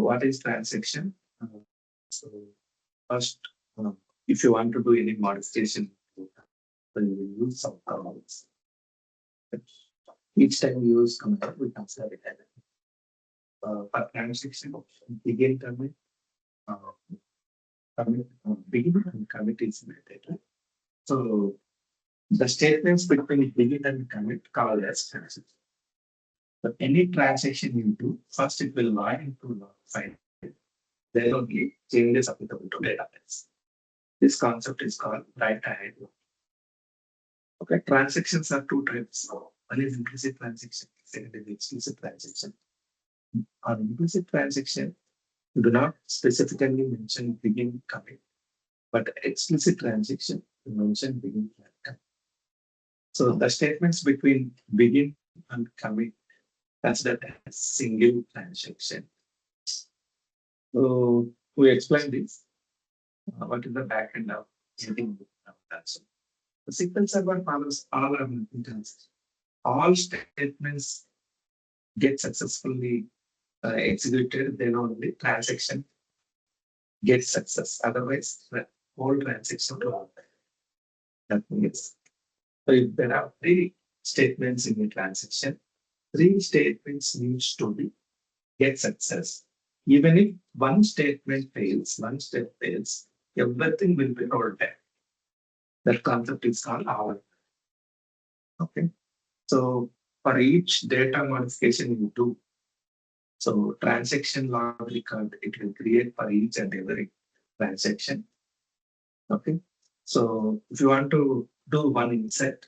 What is transaction? So first, if you want to do any modification, then you will use some commands. Each time you use command, we consider it as for transaction, begin commit, uh, begin and commit is method. So the statements between begin and commit called as transaction. So any transaction you do, first it will log into the file. Then only changes applicable to database. This concept is called write ahead. Okay, transactions are two types. One is implicit transaction, second is explicit transaction. On implicit transaction, you do not specifically mention begin commit, but explicit transaction you mention begin and commit. So the statements between begin and commit considered as single transaction. So we explained this. What is the backend of anything transaction? The SQL Server follows all our methods. All statements get successfully executed, then only transaction gets success. Otherwise, the whole transaction will happen. That means, so if there are three statements in the transaction, three statements needs to be get success. Even if one statement fails, everything will be rolled back. That concept is called our. Okay. So for each data modification you do, so transaction log record, it will create for each and every transaction. Okay. So if you want to do one insert,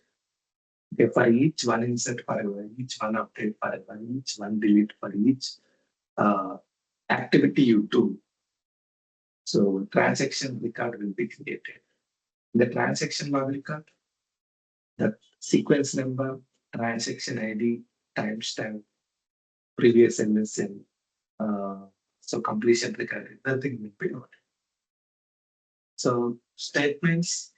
okay, for each one insert, for each one update, for each one delete, for each activity you do, so transaction record will be created. The transaction log record, the sequence number, transaction ID, timestamp, previous MSN, so completion record, nothing will be noted. So statements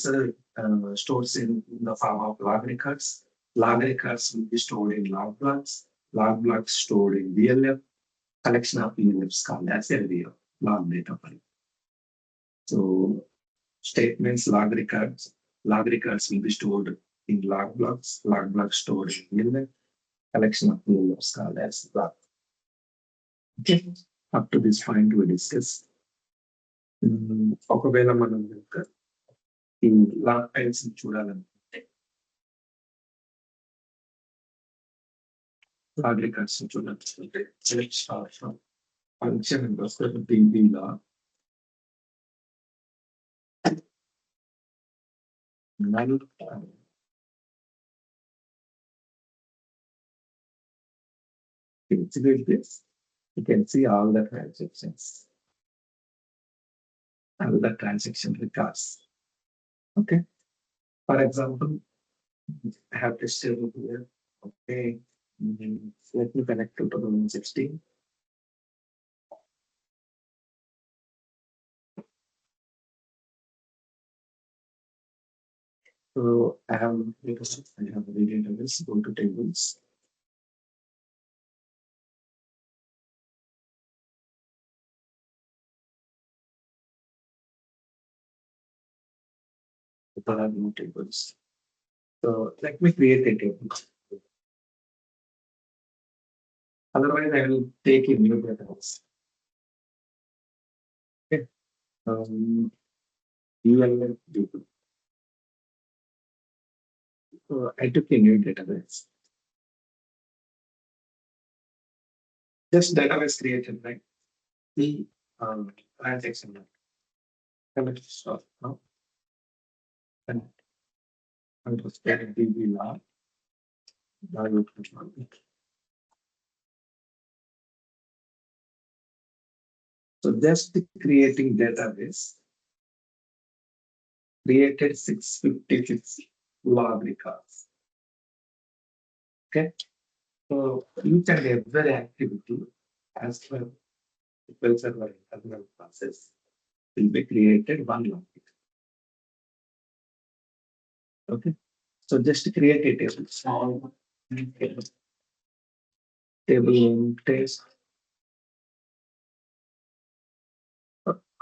are stored in the form of log records. Log records will be stored in log blocks. Log blocks stored in VLF. Collection of VLFs called as LDO, log data file. So statements, log records will be stored in log blocks stored in VLF. Collection of VLFs called as log. Okay, up to this point we discussed. ఒకవేళ మనం కనుక ఈ log files చూడాలనుకుంటే log records చూడాలనుకుంటే select star from function and వస్తుంది DB log execute this, you can see all the transactions. All the transaction records. Okay. For example, I have this table here. Okay. Let me connect to 2016. So I have the database, go to tables. There are no tables. So let me create a table. Otherwise, I will take a new database. Okay. ULL table. So I took a new database. Just database created, right? The transaction. Connect start now. And understand DB log. So just creating database created 656 log records. Okay. So each and every activity as per SQL Server internal process will be created one log. Okay. So just create a table, small table name test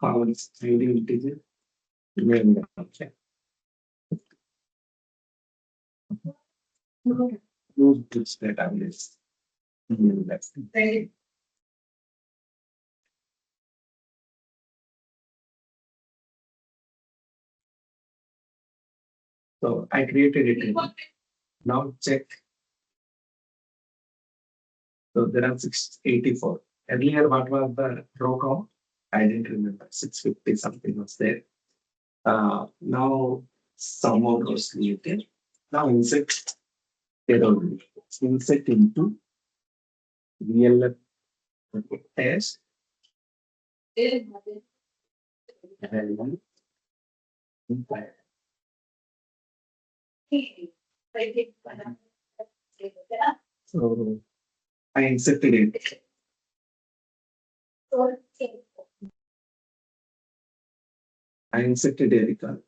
columns, ID integer, name. Okay. Use this database. So I created it. Now check. So there are 684. Earlier, what was the row count? I didn't remember. 650 something was there. Now some more rows created. Now insert error. Insert into VLF test. Value. So I inserted it. I inserted Erica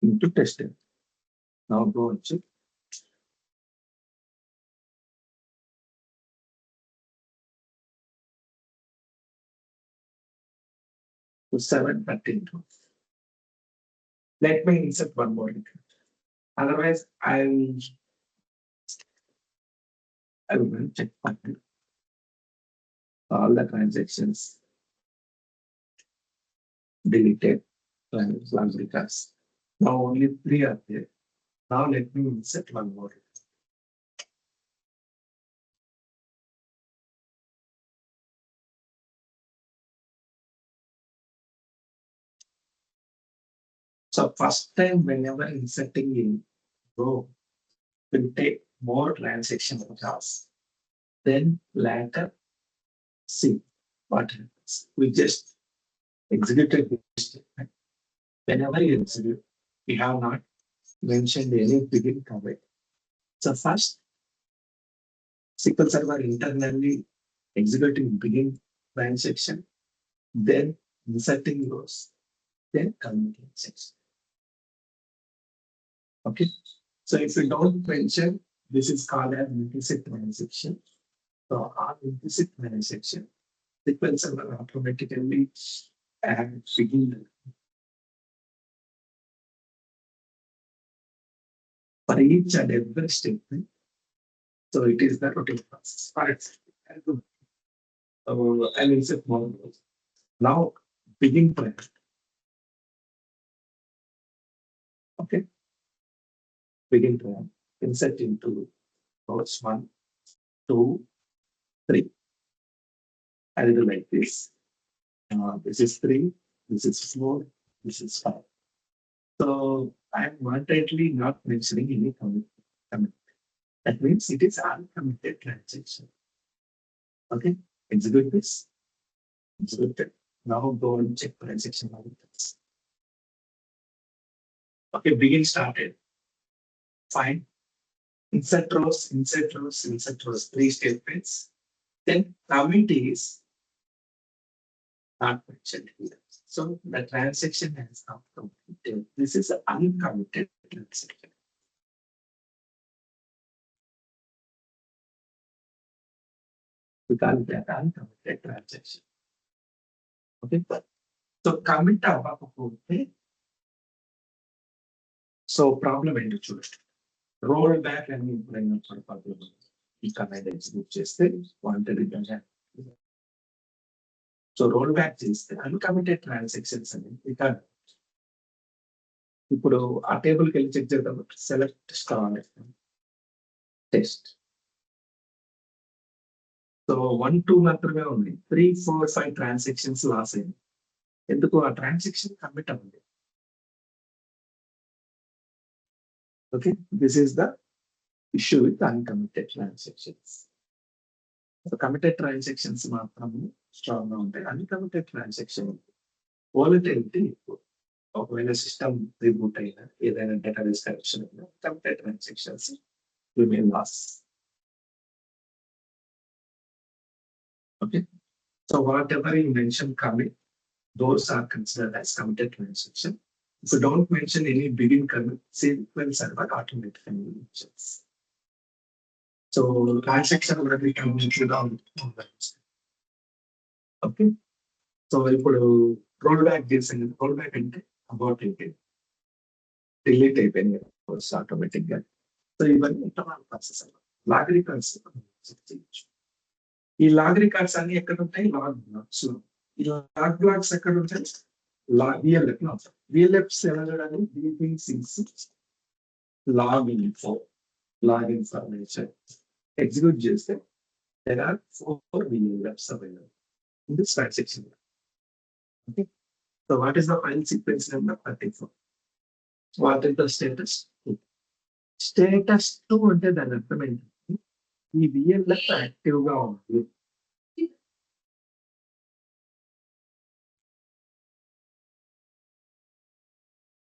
into testing. Now go and check. To 732. Let me insert one more. Otherwise, I will check all the transactions deleted because now only 3 are there. Now let me insert one more. So first time whenever inserting in row will take more transaction costs. Then later see what happens. We just executed this statement. Whenever you execute, we have not mentioned any begin commit. So first SQL Server internally executing begin transaction, then inserting rows, then committing section. Okay. So if you don't mention, this is called as implicit transaction. So on implicit transaction, SQL Server automatically add begin for each and every statement. So it is the routine process. For example, I'll insert more rows. Now begin plan. Okay. Begin plan. Insert into rows 1, 2, 3. I'll do like this. This is 3, this is 4, this is 5. So I'm wantonly not mentioning any commit. That means it is uncommitted transaction. Okay, execute this. Execute it. Now go and check transaction models. Okay, begin started. Fine. Insert rows, insert rows, insert rows, 3 statements. Then commit is not mentioned here. So the transaction has not completed. This is an uncommitted transaction. We call that uncommitted transaction. Okay. So commit అవ్వకపోతే so problem ఏంటో చూడండి. Roll back అని ఎప్పుడైనా పడిపోతుంది ఈ command execute చేస్తే wanted return. So roll back చేస్తే అన్కమిటెడ్ transactions అని ఇక ఇప్పుడు ఆ టేబుల్కి వెళ్ళి చెక్ చేద్దాం. Select star test. సో 1, 2 మాత్రమే ఉంది. 3, 4, 5 ట్రాన్సాక్షన్స్ లాస్ అయింది. ఎందుకు ఆ ట్రాన్సాక్షన్ కమిట్ అవ్వండి. Okay, this is the issue with uncommitted transactions. So committed transactions మాత్రమే స్ట్రాంగ్ గా ఉంటాయి. అన్కమిటెడ్ ట్రాన్సాక్షన్ వాలటిలిటీ ఎక్కువ. ఒకవేళ సిస్టమ్ రిబూట్ అయినా ఏదైనా డేటాబేస్ కరెక్షన్ అయినా committed transactions remain loss. Okay, so whatever you mention commit, those are considered as committed transaction. If you don't mention any begin commit, SQL Server automatically mentions. So transaction will be committed on that. Okay. So ఇప్పుడు roll back చేసాం కదా, roll back అంటే about అయిపోయింది, delete అయిపోయింది automatic గా. So ఇవన్నీ internal process అన్నమాట. Log records check చేయొచ్చు. ఈ లాగ్ రికార్డ్స్ అన్ని ఎక్కడ ఉంటాయి? లాగ్ బ్లాక్స్ లో. ఈ లాగ్ బ్లాక్స్ ఎక్కడ ఉంటాయి? విఎల్ఎఫ్ లో ఉంటాయి. విఎల్ఎఫ్స్ ఎలా చూడాలి? Log info, log information execute చేస్తే there are 4 VLFs available in this file section. Okay. So what is the file sequence number? 34. What is the status? Status 2 అంటే దాని అర్థం ఏంటంటే ఈ విఎల్ఎఫ్ యాక్టివ్ గా ఉంది.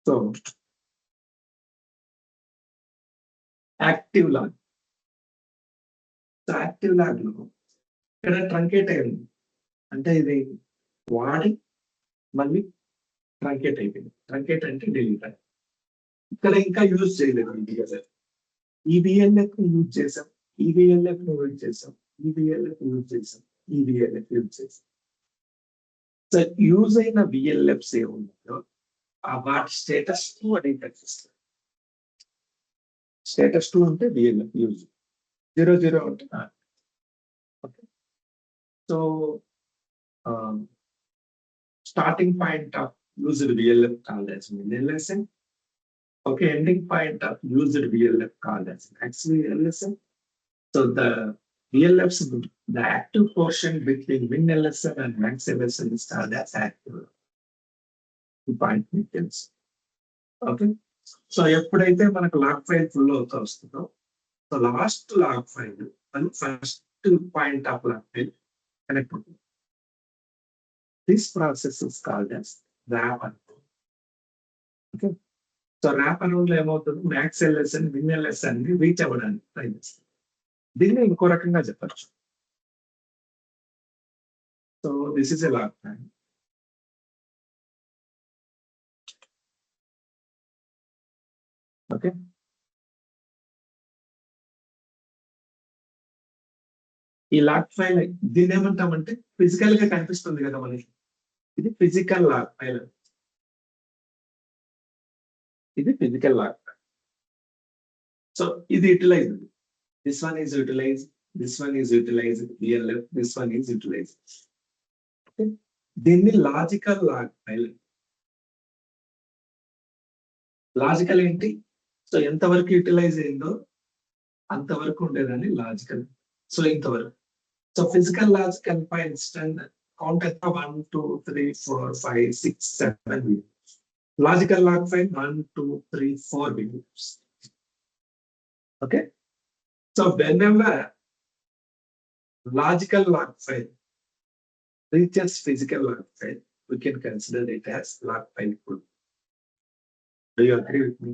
So active log, active log లో ఇక్కడ ట్రంకేట్ అయింది అంటే ఇది వాడి మళ్ళీ ట్రంకేట్ అయిపోయింది. ట్రంకేట్ అంటే డిలీట్ అయింది. ఇక్కడ ఇంకా యూజ్ చేయలేదు ఈ విఎల్ఎఫ్ యూజ్ చేసాం, ఈ విఎల్ఎఫ్ యూజ్ చేసాం, ఈ విఎల్ఎఫ్ యూజ్ చేసాం, ఈ విఎల్ఎఫ్ యూజ్ చేసాం. సో యూజ్ అయిన విఎల్ఎఫ్స్ ఏమున్నాయో ఆ వాటి స్టేటస్ 2 అని కనిపిస్తుంది. స్టేటస్ 2 అంటే విఎల్ఎఫ్ యూజ్, 00 అంటే okay. So starting point of used VLF called as min LSM. Okay, ending point of used VLF called as max VLSM. So the VLFs, the active portion between min LSM and max LSM is called as active. The point details. Okay. So ఎప్పుడైతే మనకు log file full అవుతా వస్తుందో, so last log file అని first point of log file connect అవుతుంది. This process is called as wrap around. Okay. So wrap around లో ఏమవుతుంది? Max LS అని min LS అని రీచ్ అవ్వడానికి ట్రై చేస్తుంది. దీన్ని ఇంకో రకంగా చెప్పచ్చు. So this is a log file. Okay. ఈ లాగ్ ఫైల్ దీన్ని ఏమంటామంటే ఫిజికల్ గా కనిపిస్తుంది కదా మనకి, ఇది ఫిజికల్ లాగ్ ఫైల్. ఇది ఫిజికల్ లాగ్ ఫైల్. సో ఇది utilize, this one is utilize, this one is utilize VLF, this one is utilize. Okay. దీన్ని లాజికల్ లాగ్ ఫైల్. లాజికల్ ఏంటి? సో ఎంతవరకు యూటిలైజ్ అయిందో అంతవరకు ఉండేదాన్ని లాజికల్. సో ఇంతవరకు. So physical logical file count ఎంత? 1 2 3 4 5 6 7 videos. Logical log file 1 2 3 4 videos. Okay. So whenever logical log file reaches physical log file, we can consider it as log file full. Do you agree with me?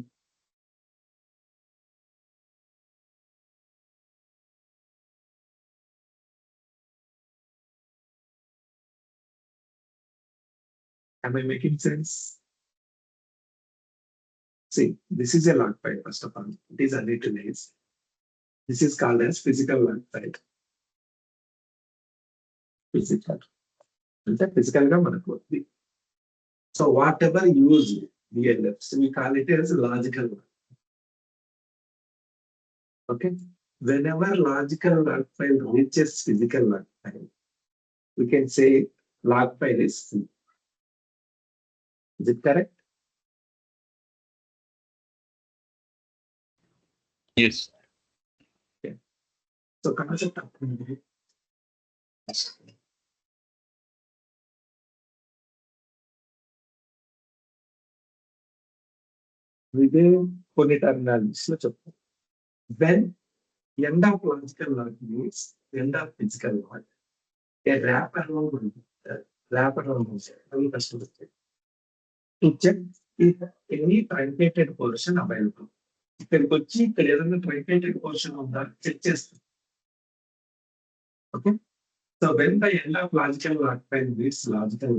Am I making sense? See, this is a log file first of all. It is unutilized. This is called as physical log file. Physical. అంటే physical గా మనకు ఉంది. So what ever use VLFs, we call it as logical log. Okay. Whenever logical log file reaches physical log file, we can say log file is full. Is it correct? Yes. Okay. So concept of ఇదే కొన్ని terminologies లో చెప్తాం. When end of logical log means end of physical log, a wraparound to check if any truncated portion available. ఇక్కడికి వచ్చి ఇక్కడ ఏదైనా truncated portion ఉందా check చేస్తుంది. Okay. So when the end of logical log file meets logical,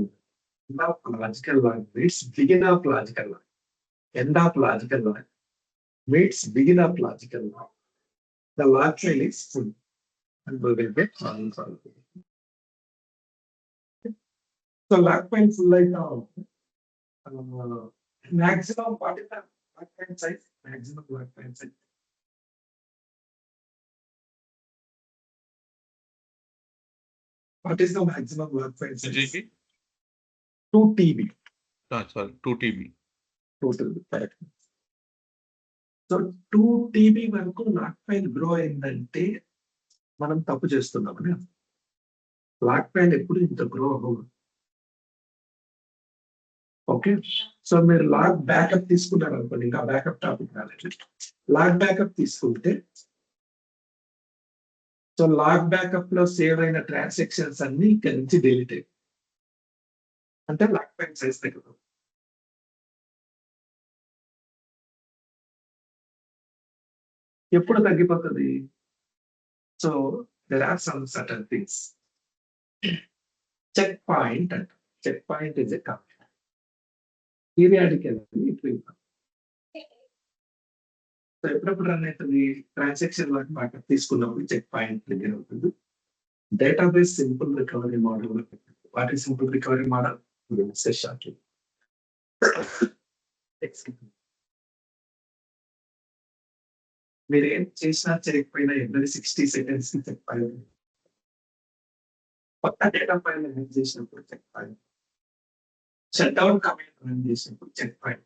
end of logical log meets begin of logical log, end of logical log meets begin of logical log, the log file is full and we will get all solved. So log file full అయితే maximum what is the lock file size? Maximum lock file size. What is the maximum lock file size? GB? 2 TB. Sorry, 2 TB. Total. Correct. So 2 TB వరకు lock file grow అయిందంటే మనం తప్పు చేస్తున్నామని lock file ఎప్పుడు ఇంత grow అవ్వదు. Okay, so మీరు log backup తీసుకున్నారు అనుకోండి, ఇంకా బ్యాకప్ టాపిక్ రాలేదు. లాగ్ బ్యాకప్ తీసుకుంటే సో లాగ్ బ్యాకప్ లో సేవ్ అయిన ట్రాన్సాక్షన్స్ అన్ని ఇక్కడి నుంచి డిలీట్ అయ్యి అంటే లాగ్ బ్యాక్ సైజ్ తగ్గదు. ఎప్పుడు తగ్గిపోతుంది? So there are some certain things. Check point అంట. Check point is a complete periodical so ఎప్పుడప్పుడు రన్ అవుతుంది ట్రాన్సాక్షన్ లాగా బ్యాకప్ తీసుకున్నప్పుడు చెక్ పాయింట్ దగ్గర అవుతుంది. Database simple recovery model. What is simple recovery model? Shortly. మీరు ఏం చేసినా చేయకపోయినా ఎవ్రీ 60 seconds కి చెక్ పాయింట్. కొత్త డేటా ఫైల్ రన్ చేసినప్పుడు check point. Shut down command run చేసినప్పుడు check point.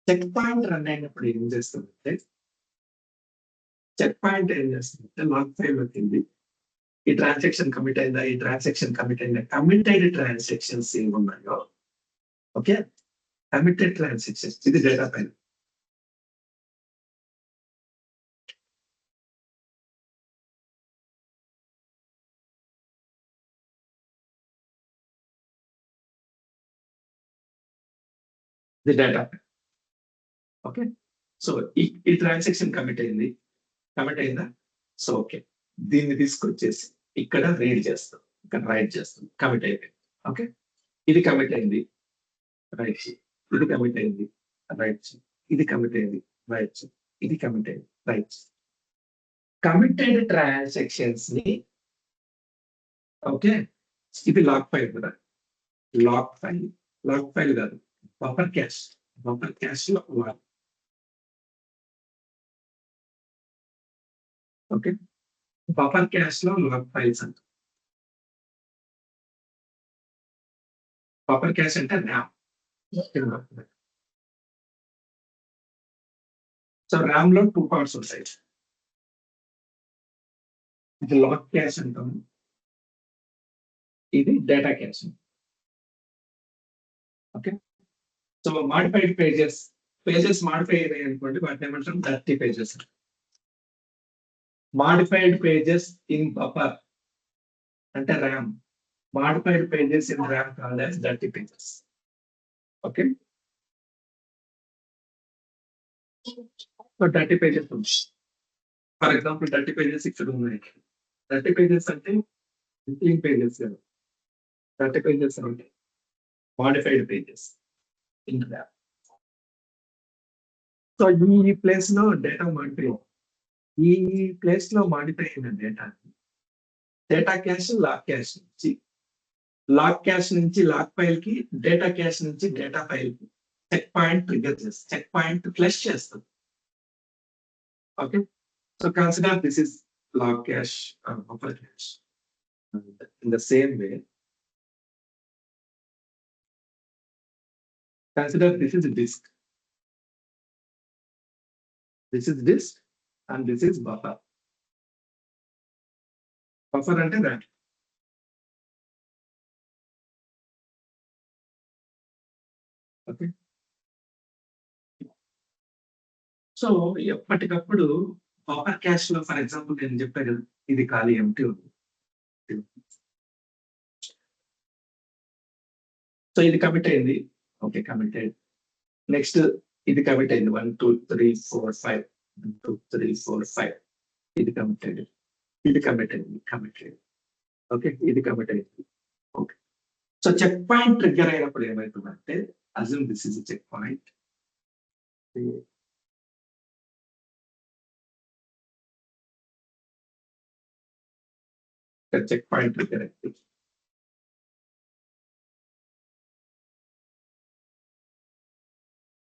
Check point run అయినప్పుడు ఏం చేస్తుందంటే చెక్ పాయింట్ ఏం చేస్తుందంటే లాగ్ ఫైల్ వచ్చింది, ఈ ట్రాన్సాక్షన్ కమిట్ అయిందా, ఈ ట్రాన్సాక్షన్ కమిట్ అయిందా, కమిటెడ్ ట్రాన్సాక్షన్స్ ఏమి ఉన్నాయో, ఓకే, కమిటెడ్ ట్రాన్సాక్షన్స్, ఇది డేటా ఫైల్. ఇది డేటా ఫైల్. ఓకే, సో ఈ ట్రాన్సాక్షన్ కమిట్ అయిందా, సో ఓకే, దీన్ని తీసుకొచ్చేసి ఇక్కడ రీడ్ చేస్తాం, ఇక్కడ రైట్ చేస్తాం, కమిట్ అయిపోయింది. ఓకే, ఇది కమిట్ అయింది, రైట్ చేయి, ఇది కమిట్ అయింది, రైట్ చేయి, ఇది కమిట్ అయింది, రైట్ చేయి, ఇది కమిట్ అయింది, రైట్ చేయి. కమిటెడ్ ట్రాన్సాక్షన్స్ ని, ఓకే, ఇది లాక్ ఫైల్ కూడా, లాక్ ఫైల్ కాదు, బఫర్ క్యాష్ లో లాక్. ఓకే, బఫర్ క్యాష్ లో లాక్ ఫైల్స్ అంట. బఫర్ క్యాష్ అంటే ర్యామ్. సో ర్యామ్ లో 2 పార్ట్స్ ఉంటాయి. ఇది లాక్ క్యాష్ అంటాము, ఇది data cache. Okay, so modified pages modified అయ్యాయి అనుకోండి, వాటిని ఏమంటాం dirty pages. Modified pages in buffer అంటే RAM, modified pages in RAM called as dirty pages. Okay, so dirty pages ఉంది. ఫర్ ఎగ్జాంపుల్ డర్టీ పేజెస్ ఇక్కడ ఉన్నాయి. డర్టీ పేజెస్ అంటే clean pages కాదు, డర్టీ పేజెస్ అంటే modified pages in RAM. So ఈ place లో data modify, ఈ place లో మాడిఫై అయిన డేటా క్యాష్ లాక్ క్యాష్ నుంచి, లాక్ క్యాష్ నుంచి లాక్ ఫైల్ కి, డేటా క్యాష్ నుంచి డేటా ఫైల్ కి చెక్ పాయింట్ ట్రిగర్ చేస్తుంది, చెక్ పాయింట్ ఫ్లష్ చేస్తుంది. Okay, so consider this is log cache buffer cache. In the same way consider this is disk, and this is buffer. Buffer అంటే that. Okay, so ఎప్పటికప్పుడు buffer cache లో for example నేను చెప్పాను కదా, ఇది ఖాళీ empty ఉంది. సో ఇది కమిట్ అయింది, ఓకే, కమిటెడ్. నెక్స్ట్ ఇది కమిట్ అయింది 1 2 3 4 5, 1 2 3 4 5, ఇది కమిటెడ్, ఇది కమిట్ అయింది, ఓకే, ఇది కమిట్ అయింది. Okay, so check point trigger అయినప్పుడు ఏమవుతుందంటే, assume this is check point. Check point trigger అయింది.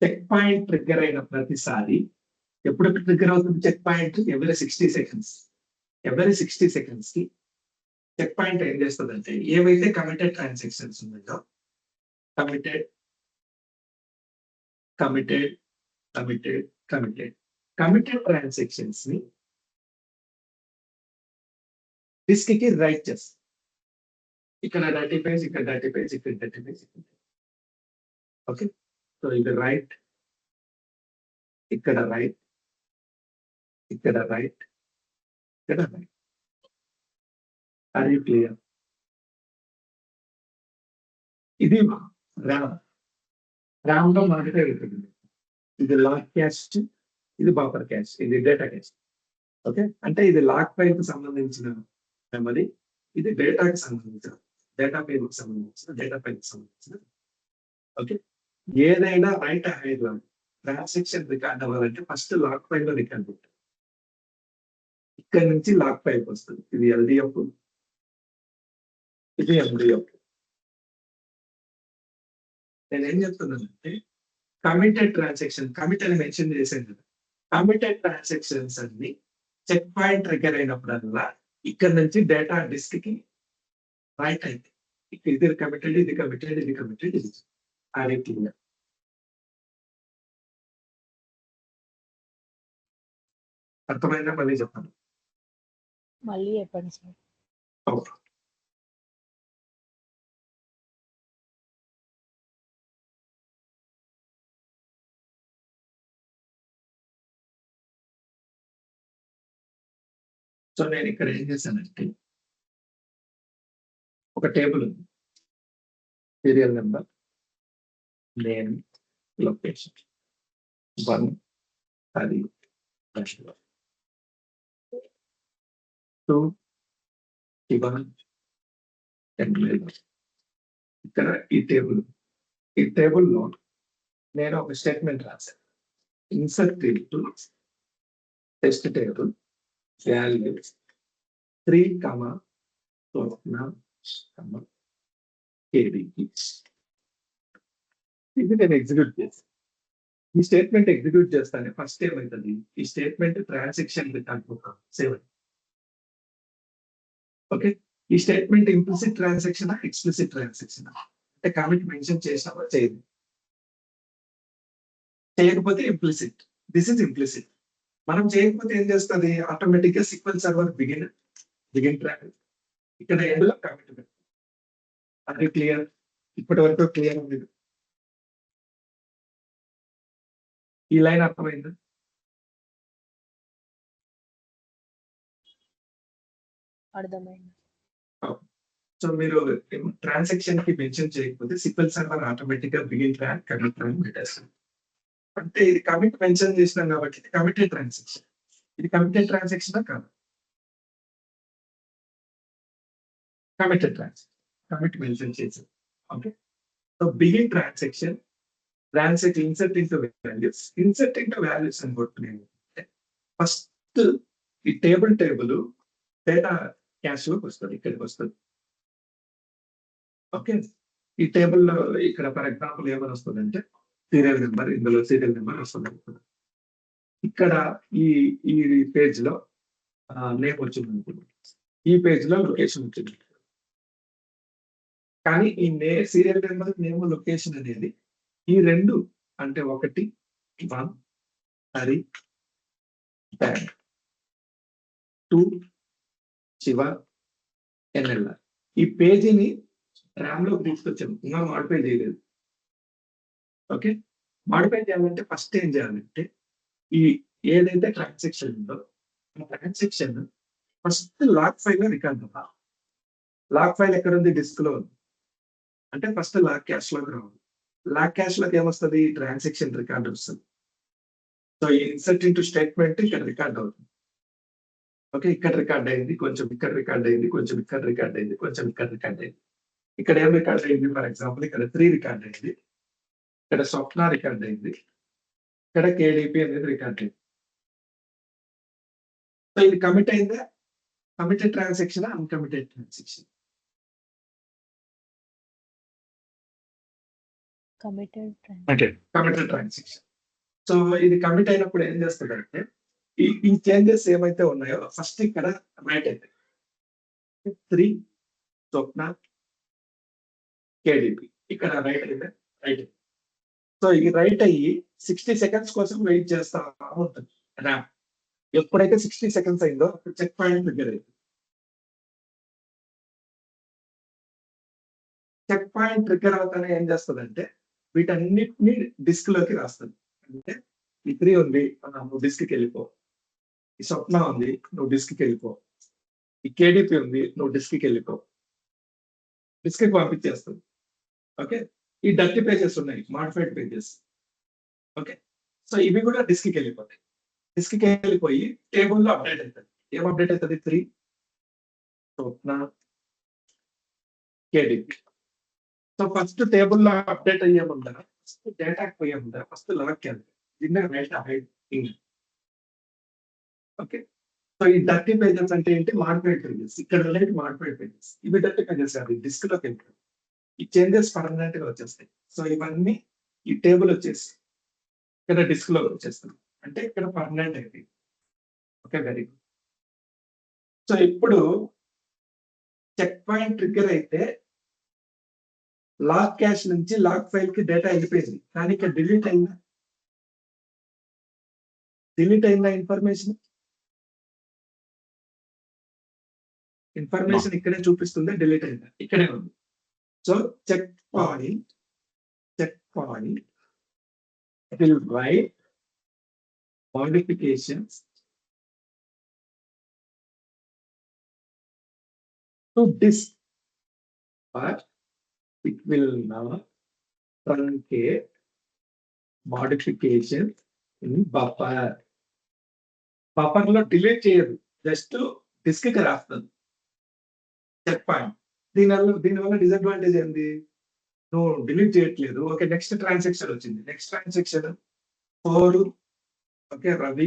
చెక్ పాయింట్ ట్రిగ్గర్ అయిన ప్రతిసారి ఎప్పుడు ట్రిగ్గర్ అవుతుంది checkpoint? Every 60 seconds. Every 60 seconds కి చెక్ పాయింట్ ఏం చేస్తుందంటే ఏవైతే కమిటెడ్ ట్రాన్సాక్షన్స్ ఉన్నాయో committed committed committed committed committed transactions ని డిస్క్ కి రైట్ చేస్తుంది. ఇక్కడ డర్టీ పేజ్, ఇక్కడ డర్టీ పేజ్, ఇక్కడ డర్టీ పేజ్, ఓకే. సో ఇది రైట్, ఇక్కడ రైట్, ఇక్కడ రైట్, ఇక్కడ రైట్. Are you clear? ఇది ర్యామ్. ర్యామ్ లో మనకి ఇది లాక్ క్యాష్, ఇది బఫర్ క్యాష్, ఇది డేటా క్యాష్. ఓకే, అంటే ఇది లాక్ ఫైల్ కి సంబంధించిన మెమరీ, ఇది డేటాకి సంబంధించిన డేటా పేజ్ కి సంబంధించిన డేటా ఫైల్ కి సంబంధించిన. ఓకే, ఏదైనా రైట్ హైడ్ లో ట్రాన్సాక్షన్ రికార్డ్ అవ్వాలంటే ఫస్ట్ లాక్ ఫైల్ లో రికార్డ్ ఉంటుంది. ఇక్కడ నుంచి లాక్ ఫైల్ వస్తుంది. ఇది ఎల్డిఎఫ్, ఇది ఎండిఎఫ్. నేను ఏం చెప్తున్నానంటే కమిటెడ్ ట్రాన్సాక్షన్, కమిట్ అని మెన్షన్ చేశాను కదా, కమిటెడ్ ట్రాన్సాక్షన్స్ అన్ని చెక్ పాయింట్ ట్రిగ్గర్ అయినప్పుడల్లా ఇక్కడ నుంచి డేటా డిస్క్ కి రైట్ అయింది. ఇది కమిటెడ్, ఇది కమిటెడ్, ఇది కమిటెడ్, ఇది అదే క్లియర్. అర్థమైందా? మళ్ళీ చెప్పండి. మళ్ళీ చెప్పండి సార్. ఓకే. సో నేను ఇక్కడ ఏం చేశానంటే ఒక టేబుల్ ఉంది, సీరియల్ నెంబర్, నేమ్, లొకేషన్, 1 అది 2 ఇవన్ ఇక్కడ ఈ టేబుల్లో నేను ఒక స్టేట్మెంట్ రాశాను. Insert into test table values 3, KDకి. ఇది నేను ఎగ్జిక్యూట్ చేస్తాను. ఈ స్టేట్మెంట్ ఎగ్జిక్యూట్ చేస్తానే ఫస్ట్ ఏమవుతుంది, ఈ statement transaction record save. Okay, ఈ statement implicit transaction, explicit transaction అంటే కమిట్ మెన్షన్ చేసినప్పుడు చేయదు, చేయకపోతే ఇంప్లిసిట్. This is implicit. మనం చేయకపోతే ఏం చేస్తుంది, ఆటోమేటిక్ గా సీక్వెల్ సర్వర్ బిగిన్ ట్రాక్ ఇక్కడ ఎండ్లో కమిట్ పెడుతుంది. అది క్లియర్? ఇప్పటి వరకు క్లియర్ ఉంది. ఈ లైన్ అర్థమైంది? అర్థమైంది. సో మీరు ట్రాన్సాక్షన్ కి మెన్షన్ చేయకపోతే సీక్వెల్ సర్వర్ ఆటోమేటిక్ గా బిగిన్ ట్రాక్ కమిట్ ట్రాక్ పెట్టేస్తుంది. అంటే ఇది కమిట్ మెన్షన్ చేసినాం కాబట్టి ఇది కమిటెడ్ ట్రాన్సాక్షన్. ఇది కమిటెడ్ ట్రాన్సాక్షన్ కాదు, కమిటెడ్ ట్రాన్సాక్షన్. కమిట్ మెన్షన్ చేసాం. Okay, so begin transaction insert into values. Insert into values అని కొట్టుకునేది ఫస్ట్ ఈ టేబుల్ డేటా క్యాష్ లోకి వస్తుంది, ఇక్కడికి వస్తుంది. ఓకే, ఈ టేబుల్లో ఇక్కడ ఫర్ ఎగ్జాంపుల్ ఏమని వస్తుంది అంటే సీరియల్ నెంబర్, ఇందులో సీరియల్ నెంబర్ వస్తుంది. ఇక్కడ ఈ పేజ్ లో నేమ్ వచ్చింది అనుకుంటుంది, ఈ పేజ్ లో లొకేషన్ వచ్చింది. కానీ ఈ సీరియల్ నెంబర్, నేమ్, లొకేషన్ అనేది ఈ రెండు అంటే 1 హరి బ్యాంక్, 2 శివ ఎన్ఎల్ఆర్. ఈ పేజీని ర్యామ్ లోకి తీసుకొచ్చాము, ఇంకా మాడిఫై చేయలేదు. ఓకే, మాడిఫై చేయాలంటే ఫస్ట్ ఏం చేయాలంటే ఈ ఏదైతే ట్రాన్సాక్షన్ ఉందో ఆ ట్రాన్సాక్షన్ ఫస్ట్ లాక్ ఫైల్ లో రికార్డ్ అవ్వాలి. లాక్ ఫైల్ ఎక్కడ ఉంది? డిస్క్ లో ఉంది. అంటే ఫస్ట్ లాక్ క్యాష్ లోకి రావాలి. లాక్ క్యాష్ లోకి ఏమొస్తుంది? ట్రాన్సాక్షన్ రికార్డ్ వస్తుంది. సో ఇన్సర్ట్ ఇంటూ స్టేట్మెంట్ ఇక్కడ రికార్డ్ అవుతుంది. ఓకే, ఇక్కడ రికార్డ్ అయింది, కొంచెం ఇక్కడ రికార్డ్ అయింది, కొంచెం ఇక్కడ రికార్డ్ అయింది, కొంచెం ఇక్కడ రికార్డ్ అయింది. ఇక్కడ ఏం రికార్డ్ అయింది? ఫర్ ఎగ్జాంపుల్ ఇక్కడ 3 రికార్డ్ అయింది, ఇక్కడ స్వప్న రికార్డ్ అయింది, ఇక్కడ కేడిపి అనేది రికార్డ్ అయింది. సో ఇది కమిట్ అయిందా? Committed transaction, uncommitted transaction? Committed committed transaction. So ఇది కమిట్ అయినప్పుడు ఏం చేస్తుందంటే ఈ చేంజెస్ ఏమైతే ఉన్నాయో ఫస్ట్ ఇక్కడ రైట్ అయితే 3 స్వప్న కేడిపి ఇక్కడ రైట్ అయితే రైట్. సో ఈ రైట్ అయ్యి 60 సెకండ్స్ కోసం వెయిట్ చేస్తా ఉంటుంది ర్యామ్. ఎప్పుడైతే 60 సెకండ్స్ అయిందో అప్పుడు చెక్ పాయింట్ ట్రిగ్గర్ అయింది. చెక్ పాయింట్ ట్రిగ్గర్ అవుతానే ఏం చేస్తుందంటే వీటన్నిటిని డిస్క్ లోకి రాస్తుంది. అంటే ఈ 3 ఉంది నువ్వు డిస్క్ కి వెళ్ళిపో, ఈ స్వప్న ఉంది నువ్వు డిస్క్ కి వెళ్ళిపో, ఈ కేడిపి ఉంది నువ్వు డిస్క్ కి వెళ్ళిపో, డిస్క్ కి పంపించేస్తుంది. ఓకే, ఈ డర్టీ పేజెస్ ఉన్నాయి మాడిఫైడ్ పేజెస్. ఓకే, సో ఇవి కూడా డిస్క్ కి వెళ్ళిపోతాయి. డిస్క్ కి వెళ్ళిపోయి టేబుల్లో అప్డేట్ అవుతుంది. ఏం అప్డేట్ అవుతుంది? 3 స్వప్న కేడిపి. సో ఫస్ట్ టేబుల్లో అప్డేట్ అయ్యే ముందర ఫస్ట్ డేటాకి పోయే ముందర ఫస్ట్ లాక్ వెళ్తాయి. దీన్ని right hide in. Okay, so ఈ డర్టీ పేజెస్ అంటే ఏంటి? Modified pages. ఇక్కడ ఉండేది మాడిఫైడ్ పేజెస్. ఇవి డర్టీ పేజెస్ కాదు, డిస్క్ లోకి వెళ్తాయి. ఈ చేంజెస్ పర్మనెంట్ గా వచ్చేస్తాయి. సో ఇవన్నీ ఈ టేబుల్ వచ్చేసి ఇక్కడ డిస్క్ లో వచ్చేస్తుంది. అంటే ఇక్కడ పర్మనెంట్ అయిపోయింది. Okay, very good. సో ఇప్పుడు చెక్ పాయింట్ ట్రిగ్గర్ అయితే లాక్ క్యాష్ నుంచి లాక్ ఫైల్ కి డేటా వెళ్ళిపోయింది. కానీ ఇక్కడ డిలీట్ అయిందా? డిలీట్ అయిందా ఇన్ఫర్మేషన్? ఇన్ఫర్మేషన్ ఇక్కడే చూపిస్తుంది. డిలీట్ అయిందా? ఇక్కడే ఉంది. So checkpoint will write modifications to disk, but it will not truncate modifications in buffer. Buffer లో డిలీట్ చేయదు, జస్ట్ డిస్క్ కి రాస్తుంది చెక్ పాయింట్. దీనివల్ల డిసడ్వాంటేజ్ ఏంది? నువ్వు డిలీట్ చేయట్లేదు. ఓకే, నెక్స్ట్ ట్రాన్సాక్షన్ వచ్చింది. Next transaction 4. Okay, Ravi.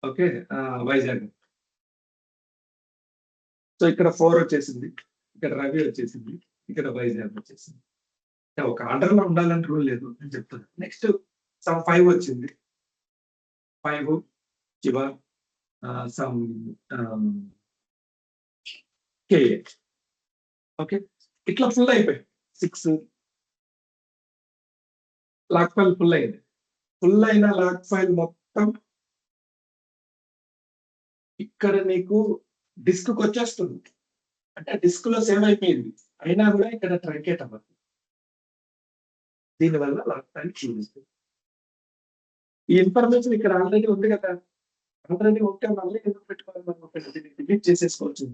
Okay, Vizag. So ఇక్కడ 4 వచ్చేసింది, ఇక్కడ రవి వచ్చేసింది, ఇక్కడ వైజాగ్ వచ్చేసింది. ఒక ఆర్డర్ లో ఉండాలని రూల్ లేదు అని చెప్తాను. నెక్స్ట్ 5 వచ్చింది. 5 శివ, సమ్ కేఏ. ఓకే, ఇట్లా ఫుల్ అయిపోయి 6 లాక్ ఫైల్ ఫుల్ అయింది. ఫుల్ అయిన లాక్ ఫైల్ మొత్తం ఇక్కడ నీకు డిస్క్ కి వచ్చేస్తుంది. అంటే డిస్క్ లో సేవ్ అయిపోయింది, అయినా కూడా ఇక్కడ ట్రంకేట్ అవ్వదు. దీనివల్ల లాక్ ఫైల్ చూపిస్తుంది. ఈ ఇన్ఫర్మేషన్ ఇక్కడ ఆల్రెడీ ఉంది కదా, ఆల్రెడీ ఉంటే మళ్ళీ ఎందుకు పెట్టుకోవాలి? మనం డిలీట్ చేసేసుకోవచ్చు.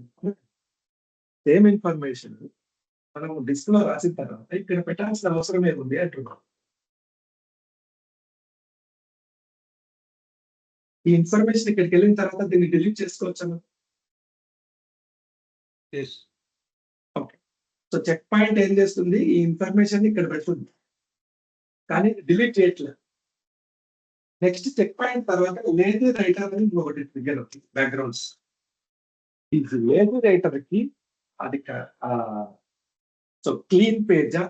సేమ్ ఇన్ఫర్మేషన్ మనం డిస్క్ లో రాసిన తర్వాత ఇక్కడ పెట్టాల్సిన అవసరం ఏముంది అంటున్నాం. ఈ ఇన్ఫర్మేషన్ ఇక్కడికి వెళ్ళిన తర్వాత దీన్ని డిలీట్ చేసుకోవచ్చు. ఓకే, సో చెక్ పాయింట్ ఏం చేస్తుంది? ఈ ఇన్ఫర్మేషన్ ఇక్కడ పెడుతుంది, కానీ డిలీట్ చేయట్లేదు. నెక్స్ట్ చెక్ పాయింట్ తర్వాత లేజీ రైటర్ అని ఇంకొకటి ట్రిగ్గర్ అవుతుంది బ్యాక్గ్రౌండ్స్. ఈ లేజీ రైటర్ కి అది సో క్లీన్ పేజా?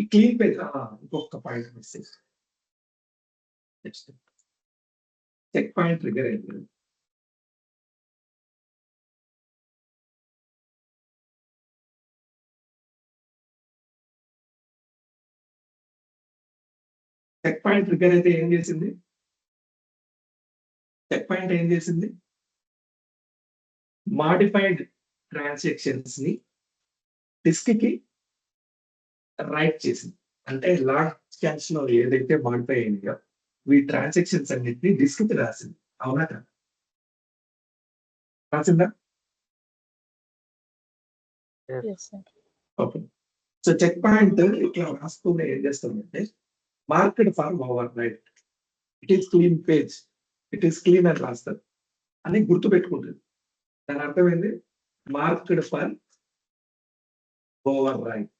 ఈ క్లీన్ పేజ్ ఇంకొక point message. Next check point trigger అయింది. చెక్ పాయింట్ ట్రిగ్గర్ అయితే ఏం చేసింది? చెక్ పాయింట్ ఏం చేసింది? మాడిఫైడ్ ట్రాన్సాక్షన్స్ ని డిస్క్ కి రైట్ చేసింది. అంటే లాక్ క్యాష్ లో ఏదైతే మాడిఫై అయిందో ఈ ట్రాన్సాక్షన్స్ అన్నిటిని డిస్క్ కి రాసింది. అవునా కదా? రాసిందా? Yes, sir. Okay, so checkpoint ఇట్లా రాసుకునే ఏం చేస్తుందంటే marked for overwrite, it is clean page, it is clean అని రాస్తారు అని గుర్తు పెట్టుకుంటుంది. దాని అర్థం ఏంది? Marked for overwrite.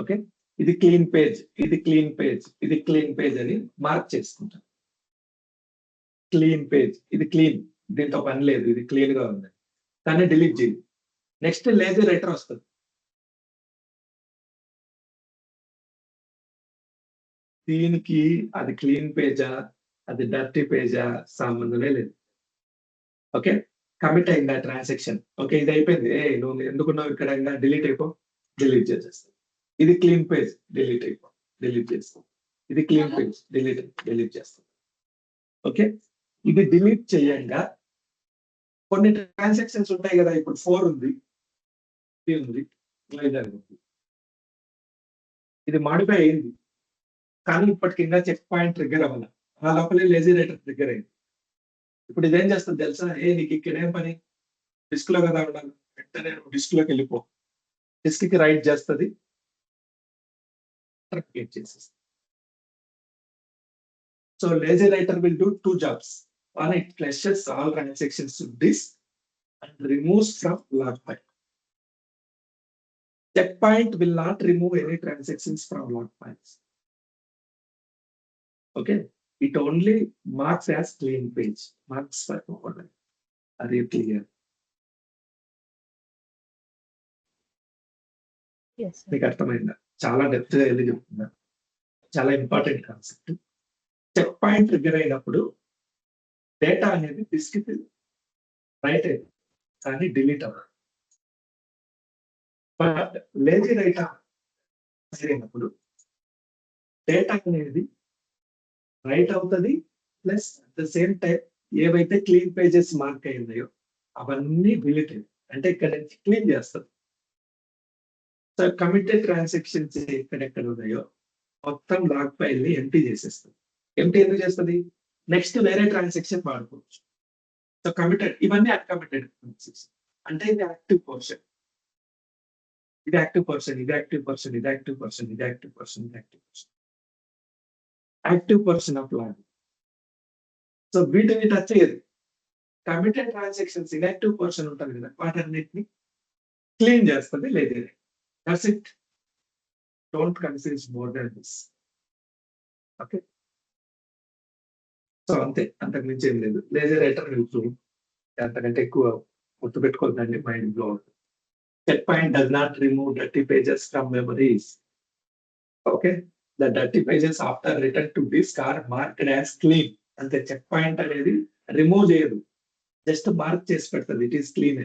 Okay, ఇది క్లీన్ పేజ్, ఇది క్లీన్ పేజ్, ఇది క్లీన్ పేజ్ అని మార్క్ చేసుకుంటాం. క్లీన్ పేజ్, ఇది క్లీన్, దీంతో పని లేదు, ఇది క్లియర్ గా ఉంది, కానీ డిలీట్ చేయి. నెక్స్ట్ లేజీ రైటర్ వస్తుంది. దీనికి అది క్లీన్ పేజా, అది డర్టీ పేజా సంబంధమే లేదు. ఓకే, కమిట్ అయింది ఆ ట్రాన్సాక్షన్. ఓకే, ఇది అయిపోయింది. నువ్వు ఎందుకున్నావు ఇక్కడ, డిలీట్ అయిపో, డిలీట్ చేసేస్తావు. ఇది క్లీన్ పేజ్, డిలీట్ అయిపో, డిలీట్ చేస్తావు. ఇది క్లీన్ పేజ్, డిలీట్ చేస్తావు. ఓకే, ఇది డిలీట్ చేయంగా కొన్ని ట్రాన్సాక్షన్స్ ఉంటాయి కదా, ఇప్పుడు 4 ఉంది, 3 ఉంది, 5 ఉంది. ఇది మాడిఫై అయింది, కానీ ఇప్పటికి ఇంకా చెక్ పాయింట్ ట్రిగ్గర్ అవ్వాలి. ఆ లోపలే లేజీ రైటర్ ట్రిగ్గర్ అయింది. ఇప్పుడు ఇదేం చేస్తుంది తెలుసా? నీకు ఇక్కడ ఏం పని, డిస్క్ లో కదా ఉండాలి, వెంటనే డిస్క్ లోకి వెళ్ళిపో, డిస్క్ కి రైట్ చేస్తుంది, క్రియేట్ చేసేస్తుంది. So lazy writer will do 2 jobs. One, it flushes all transactions to disk and removes from log file. Checkpoint will not remove any transactions from log files. Okay, it only marks as clean page, marks for override. Are you clear? Yes, sir. మీకు అర్థమైందా? చాలా depth గా వెళ్ళి చెప్తున్నా, చాలా important concept. Check point trigger అయినప్పుడు data అనేది disk write అయింది, కానీ డిలీట్ అవ్వదు. బట్ లేజీ రైటర్ అయినప్పుడు డేటా అనేది రైట్ అవుతుంది, plus at the same time ఏవైతే క్లీన్ పేజెస్ మార్క్ అయ్యాయో అవన్నీ డిలీట్ అయ్యాయి, అంటే ఇక్కడ నుంచి క్లీన్ చేస్తుంది. సో కమిటెడ్ ట్రాన్సాక్షన్స్ ఎక్కడెక్కడ ఉన్నాయో మొత్తం లాగ్ ఫైల్ ని ఎంటీ చేసేస్తుంది. ఎంటీ ఎందుకు చేస్తుంది? నెక్స్ట్ వేరే ట్రాన్సాక్షన్ వాడుకోవచ్చు. సో కమిటెడ్, ఇవన్నీ అన్కమిటెడ్ ట్రాన్సాక్షన్, అంటే ఇది యాక్టివ్ పోర్షన్, ఇది యాక్టివ్ పర్సన్, ఇది యాక్టివ్ పర్సన్, ఇది యాక్టివ్ పర్సన్, ఇది యాక్టివ్ పర్సన్, ఇది active portion, active portion of log. So వీటిని టచ్ చేయదు. కమిటెడ్ ట్రాన్సాక్షన్స్, ఇన్యాక్టివ్ పర్సన్ ఉంటుంది కదా, వాటన్నిటిని క్లీన్ చేస్తుంది lazy writer. That's it, don't confuse more than this. Okay, so అంతే, అంతకు మించి ఏం లేదు. లేజీ రైటర్ అంతకంటే ఎక్కువ గుర్తుపెట్టుకోవద్దండి, మైండ్ బ్లో అవుతుంది. Checkpoint does not remove dirty pages from memories. Okay, the dirty pages after written to disk are marked as clean. అంటే చెక్ పాయింట్ అనేది రిమూవ్ చేయదు, జస్ట్ మార్క్ చేసి పెడుతుంది, it is clean.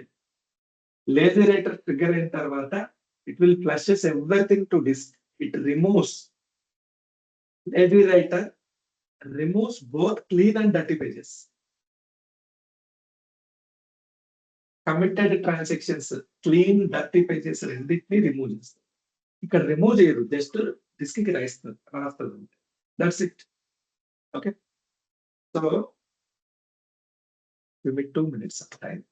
Lazy writer trigger అయిన తర్వాత it will flushes everything to disk, it removes. Lazy writer removes both clean and dirty pages. Committed transactions clean dirty pages రెండింటిని remove చేస్తుంది. ఇక్కడ remove చేయరు, just disk కి రాస్తుంది. That's it. Okay, so give me 2 minutes of time.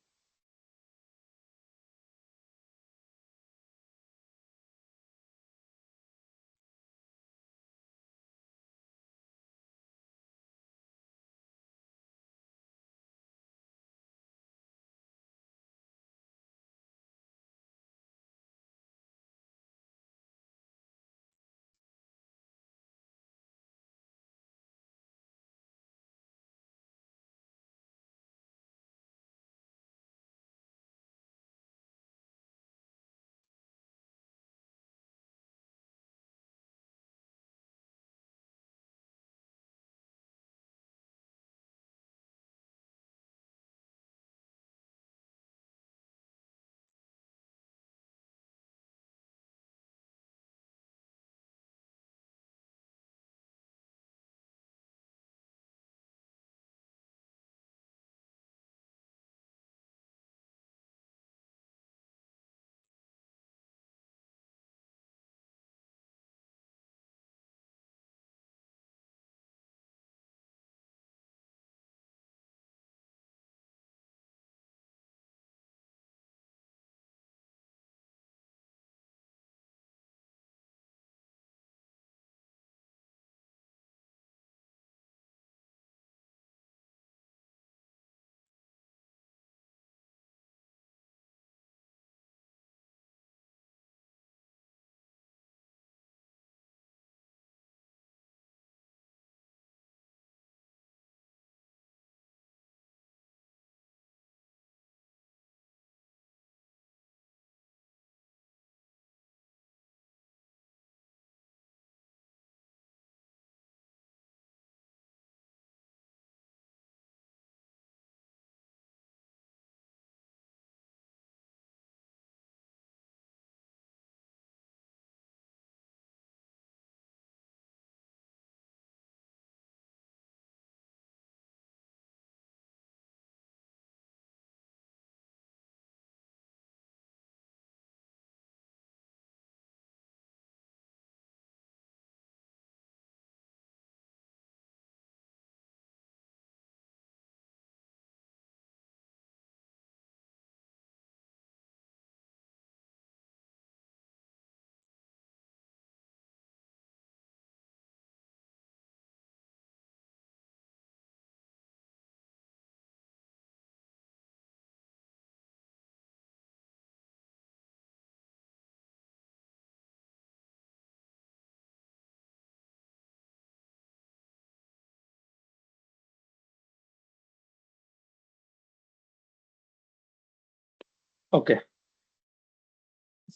Okay.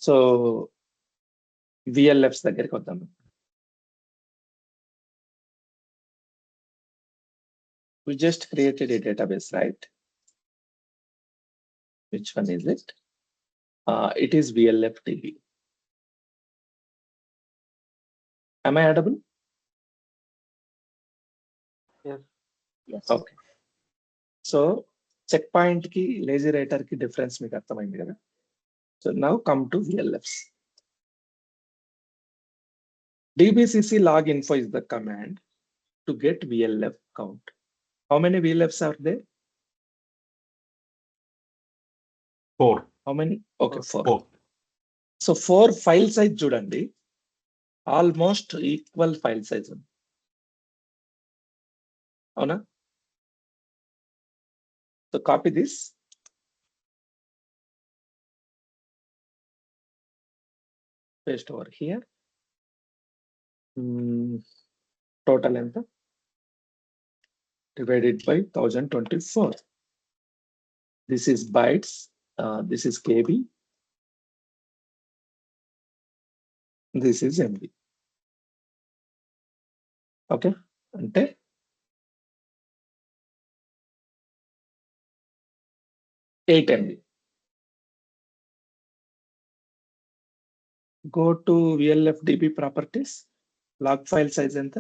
So VLFs దగ్గరికి వద్దాం. We just created a database, right? Which one is it? It is VLF DB. Am I audible? Yes. Okay. So checkpoint ki lazy writer ki difference మీకు అర్థమైంది కదా. So now come to VLFs. dbcc log info is the command to get VLF count. How many VLFs are there? 4. How many? Okay, 4. 4. So 4 file size చూడండి, almost equal file size ఉంది, అవునా? So copy this, paste over here. Total ఎంత? divided by 1024. This is bytes, this is KB, this is MB. Okay, అంటే eight MB. Go to VLF DB properties, log file size ఎంత?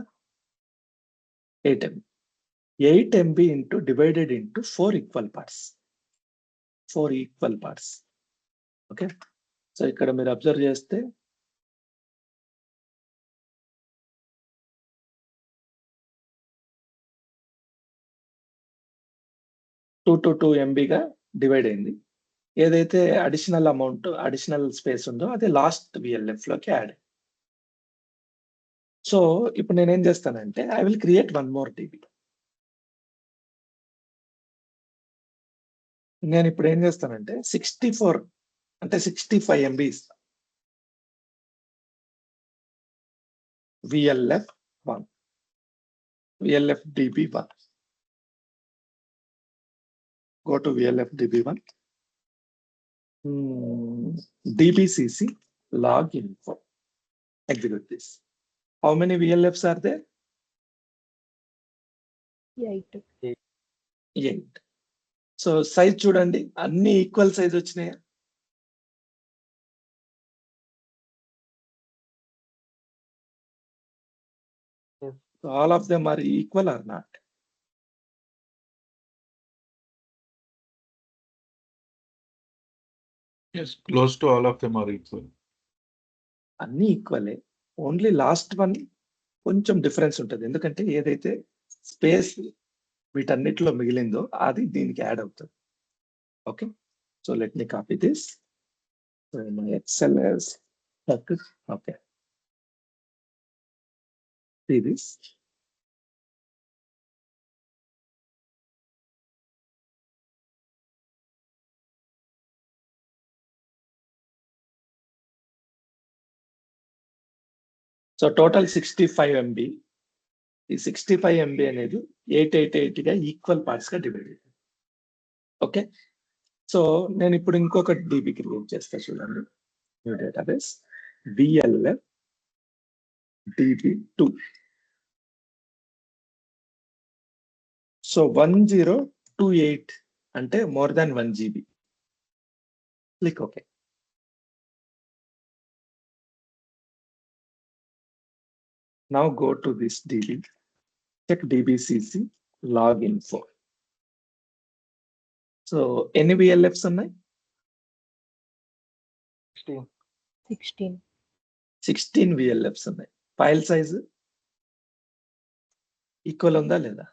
8 MB. 8 MB into divided into 4 equal parts. 4 equal parts. Okay, so ఇక్కడ మీరు observe చేస్తే two ఎంబీగా divide అయింది. ఏదైతే additional amount, additional space ఉందో అది last VLF లోకి యాడ్. సో ఇప్పుడు నేనేం చేస్తానంటే I will create one more dB. నేను ఇప్పుడు ఏం చేస్తానంటే 64 అంటే 65 MB ఇస్తా. VLF 1, VLF DB1. Go to VLF DB1. DBCC log info. Execute this. How many VLFs are there? 8. 8. So size చూడండి, అన్ని ఈక్వల్ సైజ్ వచ్చినాయా? All of them are equal or not? Yes, close to all of them are equal. అన్ని ఈక్వలే, only last one కొంచెం difference ఉంటుంది, ఎందుకంటే ఏదైతే space వీటన్నిటిలో మిగిలిందో అది దీనికి యాడ్ అవుతుంది. Okay, so let me copy this. My excel is okay, see this. So total 65 MB. ఈ 65 MB అనేది 888 గా ఈక్వల్ పార్ట్స్ గా డివైడ్ అయింది. ఓకే, సో నేను ఇప్పుడు ఇంకొక డిబి క్రియేట్ చేస్తా చూడండి. New database VLF DB2. So 1028 అంటే more than 1 GB. Click okay. Now go to this DB, check DBCC log info. So any VLFs ఉన్నాయి? 16 VLFs ఉన్నాయి. ఫైల్ సైజ్ ఈక్వల్ ఉందా లేదా?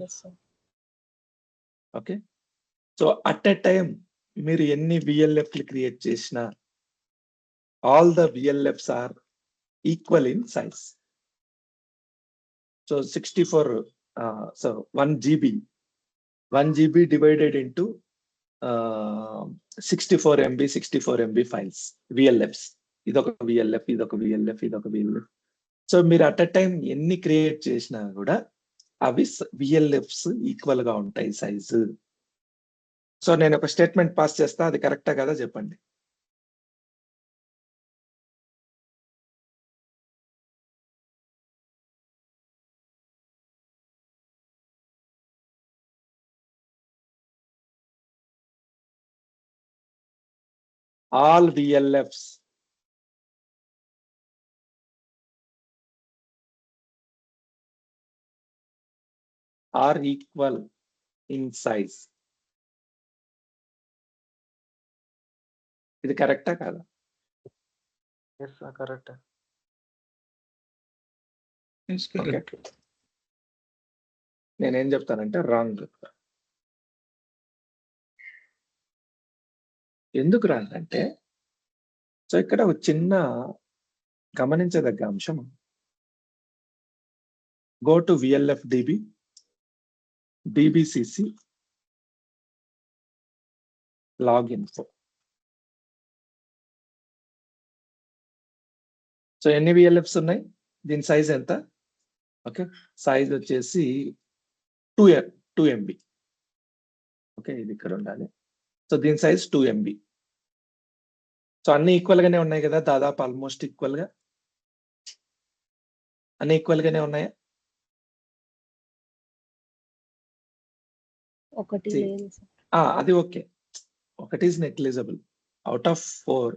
Yes, sir. Okay, so at a time మీరు ఎన్ని VLF create చేసినా all the VLFs are equal in size. So 64, so 1 GB divided into 64 MB files, VLFs. ఇదొక VLF, ఇదొక VLF, ఇదొక VLF. సో మీరు at a time ఎన్ని create చేసినా కూడా అవి విఎల్ఎఫ్స్ ఈక్వల్ గా ఉంటాయి సైజు. సో నేను ఒక స్టేట్మెంట్ పాస్ చేస్తా, అది కరెక్టా కదా చెప్పండి. All VLFs are equal in size. ఇది కరెక్టా కాదా? Yes, sir, correct. Yes, correct. నేనేం చెప్తానంటే రాంగ్. ఎందుకు రాంగ్ అంటే, సో ఇక్కడ ఒక చిన్న గమనించదగ్గ అంశం. Go to VLF DB DBCC login. So ఎన్ని విఎల్ఎఫ్స్ ఉన్నాయి, దీని సైజ్ ఎంత? ఓకే, సైజ్ వచ్చేసి 2 MB. ఓకే, ఇది ఇక్కడ ఉండాలి. సో దీని సైజ్ 2 MB. సో అన్ని ఈక్వల్ గానే ఉన్నాయి కదా, దాదాపు ఆల్మోస్ట్ ఈక్వల్ గా అన్ని ఈక్వల్ గానే ఉన్నాయా? ఒకటి See. లేదు సార్. అది ఓకే. ఒకటి is negligible. Out of 4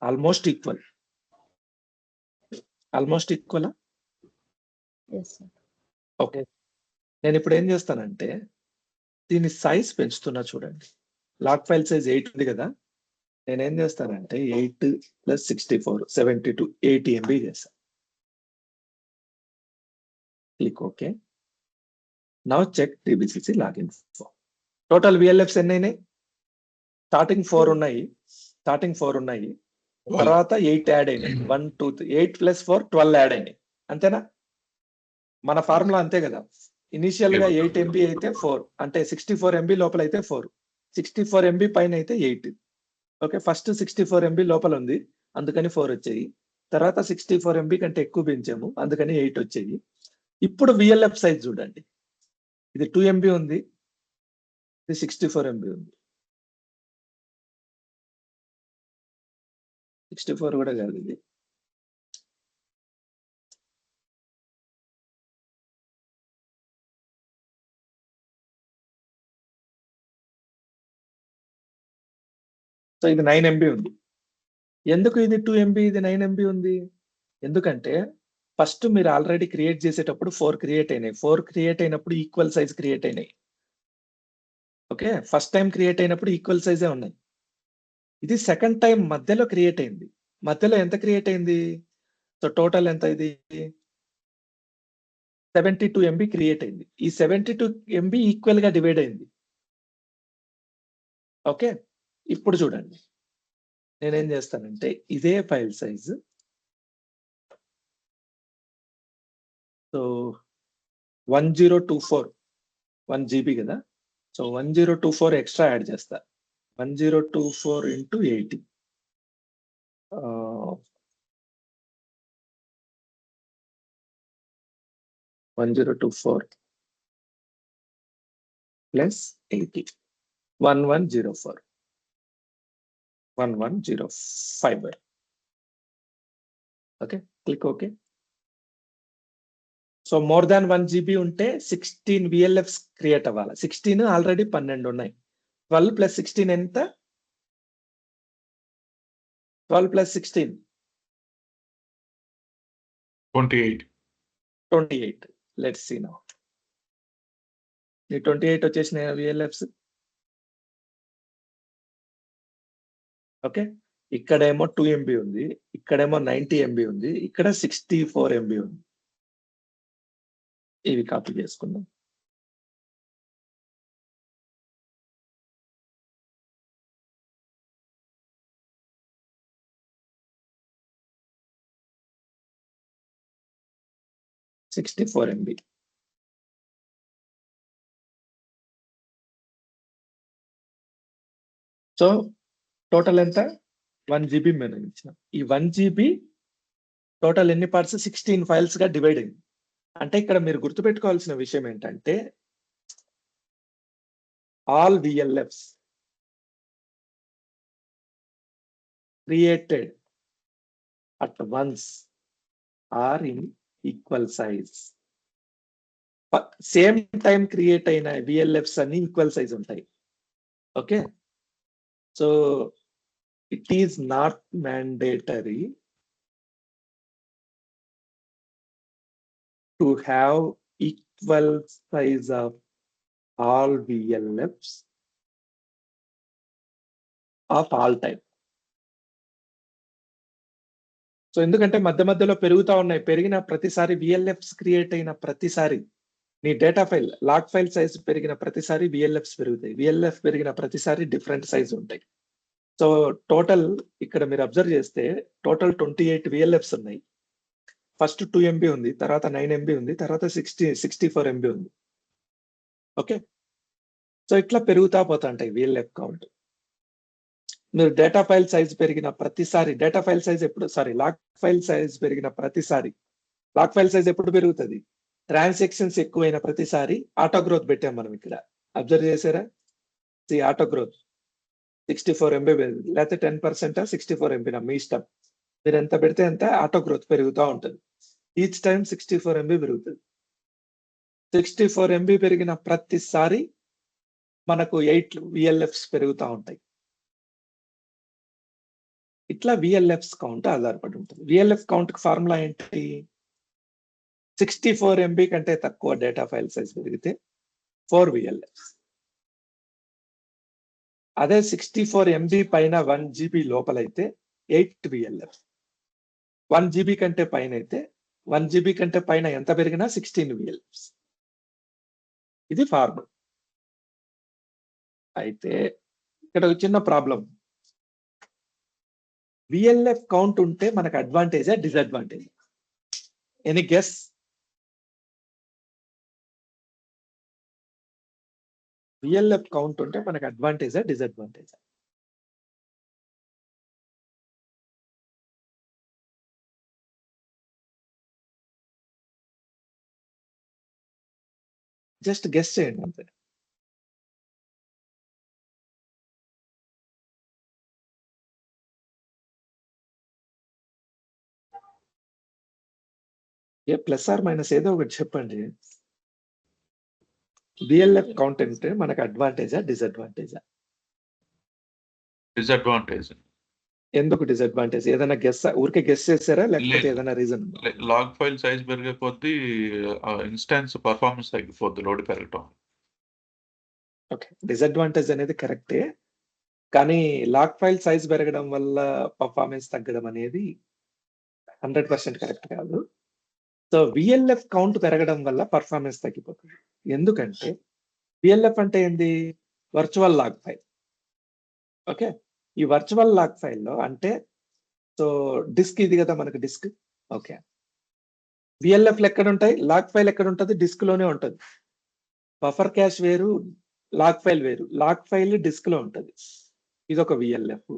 almost equal. Almost equal. Yes sir. Okay, నేను ఇప్పుడు ఏం చేస్తానంటే దీని సైజ్ పెంచుతున్నా చూడండి. లాగ్ ఫైల్ సైజ్ 8 ఉంది కదా, నేనేం చేస్తానంటే 8 + 64 72 80 MB చేస్తాను. Click okay. Now check DBCC login. Total VLFs ఎన్ని అయినాయి? స్టార్టింగ్ 4 ఉన్నాయి. తర్వాత 8 యాడ్ అయినాయి. 1 2 3 8 + 4 12 యాడ్ అయినాయి. అంతేనా? మన ఫార్ములా అంతే కదా. ఇనిషియల్ గా 8 MB అయితే 4, అంటే 64 MB లోపల అయితే 4, 64 MB పైన అయితే 8. ఓకే, ఫస్ట్ 64 MB లోపల ఉంది, అందుకని 4 వచ్చాయి. తర్వాత 64 MB కంటే ఎక్కువ పెంచాము, అందుకని 8 వచ్చాయి. ఇప్పుడు విఎల్ఎఫ్ సైజ్ చూడండి. ఇది 2 MB ఉంది, ఇది 64 MB ఉంది. 64 కూడా కాదు ఇది. సో ఇది 9 MB ఉంది. ఎందుకు ఇది 2 MB ఇది 9 MB ఉంది? ఎందుకంటే ఫస్ట్ మీరు ఆల్రెడీ క్రియేట్ చేసేటప్పుడు 4 క్రియేట్ అయినాయి. 4 క్రియేట్ అయినప్పుడు ఈక్వల్ సైజ్ క్రియేట్ అయినాయి. ఓకే, ఫస్ట్ టైం క్రియేట్ అయినప్పుడు ఈక్వల్ సైజే ఉన్నాయి. ఇది సెకండ్ టైం మధ్యలో క్రియేట్ అయింది. మధ్యలో ఎంత క్రియేట్ అయింది? సో టోటల్ ఎంత ఇది? 72 MB క్రియేట్ అయింది. ఈ 72 MB ఈక్వల్ గా డివైడ్ అయింది. ఓకే, ఇప్పుడు చూడండి నేనేం చేస్తానంటే ఇదే ఫైల్ సైజ్, సో 1024 1 GB కదా, సో 1024 ఎక్స్ట్రా యాడ్ చేస్తా. 1024 × 80 1024 + 80 1104 1105. Okay, click okay. So more than 1 GB ఉంటే 16 విఎల్ఎఫ్స్ క్రియేట్ అవ్వాలి. 16 ఆల్రెడీ 12 ఉన్నాయి. 12 + 16 ఎంత? 12 + 16 28. Let's see now. ఈ 28 వచ్చేసినాయి విఎల్ఎఫ్స్. ఓకే, ఇక్కడేమో 2 MB ఉంది, ఇక్కడేమో 90 MB ఉంది, ఇక్కడ 64 MB ఉంది. ఇవి కాపీ చేసుకుందాం. $64 MB. సో టోటల్ ఎంత? 1 GB మేము ఇచ్చిన. ఈ 1 GB టోటల్ ఎన్ని పార్ట్స్? 16 ఫైల్స్ గా డివైడ్ అయింది. అంటే ఇక్కడ మీరు గుర్తుపెట్టుకోవాల్సిన విషయం ఏంటంటే all VLFs created at once are in equal size. Same time create అయిన విఎల్ఎఫ్స్ అన్ని ఈక్వల్ సైజ్ ఉంటాయి. Okay, so it is not mandatory to have equal size of all VLFs of all time. So ఎందుకంటే మధ్య మధ్యలో పెరుగుతా ఉన్నాయి. పెరిగిన ప్రతిసారి విఎల్ఎఫ్స్ క్రియేట్ అయిన ప్రతిసారి నీ data file log file size పెరిగిన ప్రతిసారి విఎల్ఎఫ్స్ పెరుగుతాయి. విఎల్ఎఫ్ పెరిగిన ప్రతిసారి డిఫరెంట్ సైజ్ ఉంటాయి. సో టోటల్ ఇక్కడ మీరు అబ్జర్వ్ చేస్తే టోటల్ 28 విఎల్ఎఫ్స్ ఉన్నాయి. ఫస్ట్ 2 MB ఉంది, తర్వాత 9 MB ఉంది, తర్వాత 64 MB ఉంది. ఓకే, సో ఇట్లా పెరుగుతా పోతా ఉంటాయి విఎల్ఎఫ్ కౌంట్. మీరు డేటా ఫైల్ సైజ్ పెరిగిన ప్రతిసారి డేటా ఫైల్ సైజ్ ఎప్పుడు లాగ్ ఫైల్ సైజ్ పెరిగిన ప్రతిసారి లాగ్ ఫైల్ సైజ్ ఎప్పుడు పెరుగుతుంది? ట్రాన్సాక్షన్స్ ఎక్కువైన ప్రతిసారి ఆటో గ్రోత్ పెట్టాం మనం ఇక్కడ. అబ్జర్వ్ చేశారా? ఆటో గ్రోత్ 64 MB లేకపోతే 10% 64 MB మీ ఇష్టం. మీరు ఎంత పెడితే ఎంత ఆటో గ్రోత్ పెరుగుతూ ఉంటుంది. ఈచ్ టైం 64 MB పెరుగుతుంది. 64 MB పెరిగిన ప్రతిసారి మనకు 8 విఎల్ఎఫ్స్ పెరుగుతూ ఉంటాయి. ఇట్లా విఎల్ఎఫ్స్ కౌంట్ ఆధారపడి ఉంటుంది. విఎల్ఎఫ్ కౌంట్ ఫార్ములా ఏంటి? 64 MB కంటే తక్కువ డేటా ఫైల్ సైజ్ పెరిగితే 4 విఎల్ఎఫ్స్. అదే 64 MB పైన 1 GB లోపలైతే 8 విఎల్ఎఫ్. 1 GB కంటే పైన అయితే 1 GB కంటే పైన ఎంత పెరిగినా 16 విఎల్ఎఫ్స్. ఇది ఫార్ములా. అయితే ఇక్కడ ఒక చిన్న ప్రాబ్లం. విఎల్ఎఫ్ కౌంట్ ఉంటే మనకు అడ్వాంటేజా disadvantage? Any guess? VLF count ఉంటే మనకు అడ్వాంటేజా డిసడ్వాంటేజా? జస్ట్ గెస్ చేయండి అంతే. ఏ ప్లస్ ఆర్ మైనస్ ఏదో ఒకటి చెప్పండి. విఎల్ఎఫ్ కౌంట్ అంటే మనకు అడ్వాంటేజా డిసడ్వాంటేజా? డిసడ్వాంటేజ్. ఎందుకు డిసడ్వాంటేజ్? ఏదైనా గెస్ ఊరికే గెస్ చేసారా లేకపోతే ఏదైనా రీజన్? లాగ్ ఫైల్ సైజ్ పెరిగే కొద్దీ ఇన్స్టాన్స్ పర్ఫార్మెన్స్ తగ్గిపోద్ది లోడ్ పెరగటం. ఓకే, డిసడ్వాంటేజ్ అనేది కరెక్టే, కానీ లాగ్ ఫైల్ సైజ్ పెరగడం వల్ల పర్ఫార్మెన్స్ తగ్గడం అనేది 100% కరెక్ట్ కాదు. సో విఎల్ఎఫ్ కౌంట్ పెరగడం వల్ల పర్ఫార్మెన్స్ తగ్గిపోతుంది. ఎందుకంటే విఎల్ఎఫ్ అంటే ఏంది? Virtual log file. ఓకే, ఈ వర్చువల్ లాగ్ ఫైల్లో అంటే సో డిస్క్ ఇది కదా మనకు డిస్క్. ఓకే, విఎల్ఎఫ్ ఎక్కడ ఉంటాయి? లాగ్ ఫైల్ ఎక్కడ ఉంటుంది? డిస్క్ లోనే ఉంటుంది. బఫర్ క్యాష్ వేరు, లాగ్ ఫైల్ వేరు. లాగ్ ఫైల్ డిస్క్ లో ఉంటుంది. ఇదొక విఎల్ఎఫ్,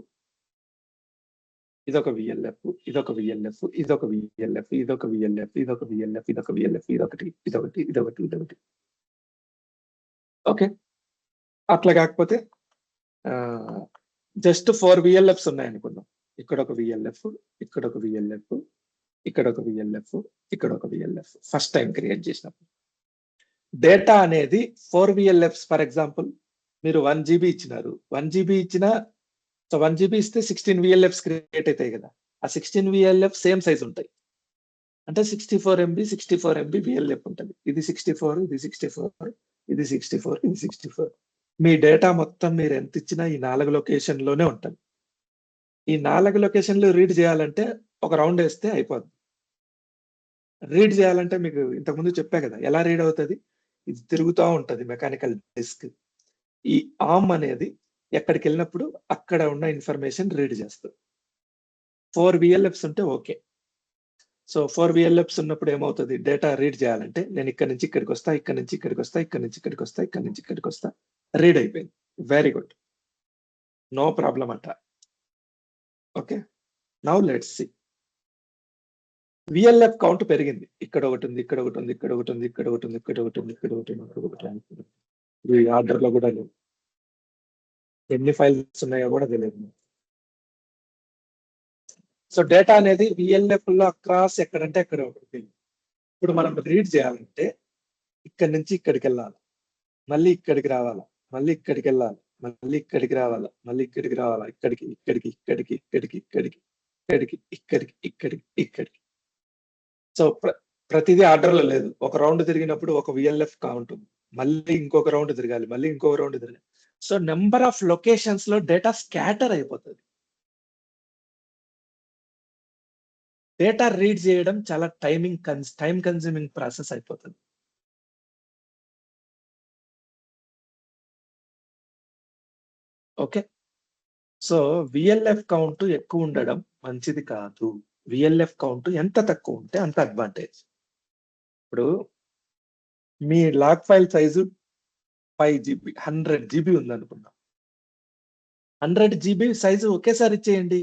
ఇదొక విఎల్ఎఫ్, ఇదొక విఎల్ఎఫ్, ఇదొక విఎల్ఎఫ్, ఇదొక విఎల్ఎఫ్, ఇదొక విఎల్ఎఫ్, ఇదొక విఎల్ఎఫ్, ఇదొకటి, ఇదొకటి, ఇదొకటి, ఇదొకటి. ఓకే, అట్లా కాకపోతే జస్ట్ 4 విఎల్ఎఫ్స్ ఉన్నాయి అనుకుందాం. ఇక్కడ ఒక విఎల్ఎఫ్, ఇక్కడ ఒక విఎల్ఎఫ్, ఇక్కడ ఒక విఎల్ఎఫ్, ఇక్కడ ఒక విఎల్ఎఫ్. ఫస్ట్ టైం క్రియేట్ చేసినప్పుడు డేటా అనేది 4 విఎల్ఎఫ్స్. ఫర్ ఎగ్జాంపుల్ మీరు 1 GB ఇచ్చినారు. 1 GB ఇచ్చినా సో 1 GB ఇస్తే 16 విఎల్ఎఫ్స్ క్రియేట్ అవుతాయి కదా. ఆ 16 విఎల్ఎఫ్ సేమ్ సైజ్ ఉంటాయి. అంటే 64 MB 64 MB విఎల్ఎఫ్ ఉంటుంది. ఇది 64, ఇది 64, ఇది 64, ఇది 64. మీ డేటా మొత్తం మీరు ఎంత ఇచ్చినా ఈ 4 లొకేషన్లోనే ఉంటుంది. ఈ 4 లొకేషన్లు రీడ్ చేయాలంటే ఒక రౌండ్ వేస్తే అయిపోద్ది. రీడ్ చేయాలంటే మీకు ఇంతకుముందు చెప్పా కదా ఎలా రీడ్ అవుతుంది. ఇది తిరుగుతూ ఉంటుంది మెకానికల్ డిస్క్. ఈ ఆర్మ్ అనేది ఎక్కడికి వెళ్ళినప్పుడు అక్కడ ఉన్న ఇన్ఫర్మేషన్ రీడ్ చేస్తుంది. 4 విఎల్ఎఫ్స్ ఉంటే ఓకే. సో 4 విఎల్ఎఫ్స్ ఉన్నప్పుడు ఏమవుతుంది? డేటా రీడ్ చేయాలంటే నేను ఇక్కడ నుంచి ఇక్కడికి వస్తా, ఇక్కడ నుంచి ఇక్కడికి వస్తా, ఇక్కడ నుంచి ఇక్కడికి వస్తా, ఇక్కడ నుంచి ఇక్కడికి వస్తా. రీడ్ అయిపోయింది. వెరీ గుడ్, నో ప్రాబ్లం అంట. Okay, now let's see. VLF count పెరిగింది. ఇక్కడ ఒకటి ఉంది, ఇక్కడ ఒకటి ఉంది, ఇక్కడ ఒకటి ఉంది, ఇక్కడ ఒకటి ఉంది, ఇక్కడ ఒకటి ఉంది, ఇక్కడ ఒకటి ఉంది, ఇక్కడ ఒకటి ఉంది. ఈ ఆర్డర్ లో కూడా లేవు. ఎన్ని ఫైల్స్ ఉన్నాయో కూడా తెలియదు. సో డేటా అనేది విఎల్ఎఫ్ లో అక్రాస్ ఎక్కడంటే ఎక్కడ ఒకటి. ఇప్పుడు మనం రీడ్ చేయాలంటే ఇక్కడి నుంచి ఇక్కడికి వెళ్ళాలి, మళ్ళీ ఇక్కడికి రావాలా, మళ్ళీ ఇక్కడికి వెళ్ళాలి, మళ్ళీ ఇక్కడికి రావాలా, మళ్ళీ ఇక్కడికి రావాలా, ఇక్కడికి ఇక్కడికి ఇక్కడికి ఇక్కడికి ఇక్కడికి ఇక్కడికి ఇక్కడికి ఇక్కడికి ఇక్కడికి. సో ప్రతిదీ ఆర్డర్ లో లేదు. ఒక రౌండ్ తిరిగినప్పుడు ఒక విఎల్ఎఫ్ కౌంట్, మళ్ళీ ఇంకొక రౌండ్ తిరగాలి, మళ్ళీ ఇంకొక రౌండ్ తిరగాలి. సో నెంబర్ ఆఫ్ లొకేషన్స్ లో డేటా స్కాటర్ అయిపోతుంది. డేటా రీడ్ చేయడం చాలా టైం కన్స్యూమింగ్ ప్రాసెస్ అయిపోతుంది. ఓకే, సో విఎల్ఎఫ్ కౌంట్ ఎక్కువ ఉండడం మంచిది కాదు. విఎల్ఎఫ్ కౌంట్ ఎంత తక్కువ ఉంటే అంత అడ్వాంటేజ్. ఇప్పుడు మీ log file size 5 GB 100 GB ఉంది అనుకున్నాం. 100 GB సైజు ఒకేసారి ఇచ్చేయండి.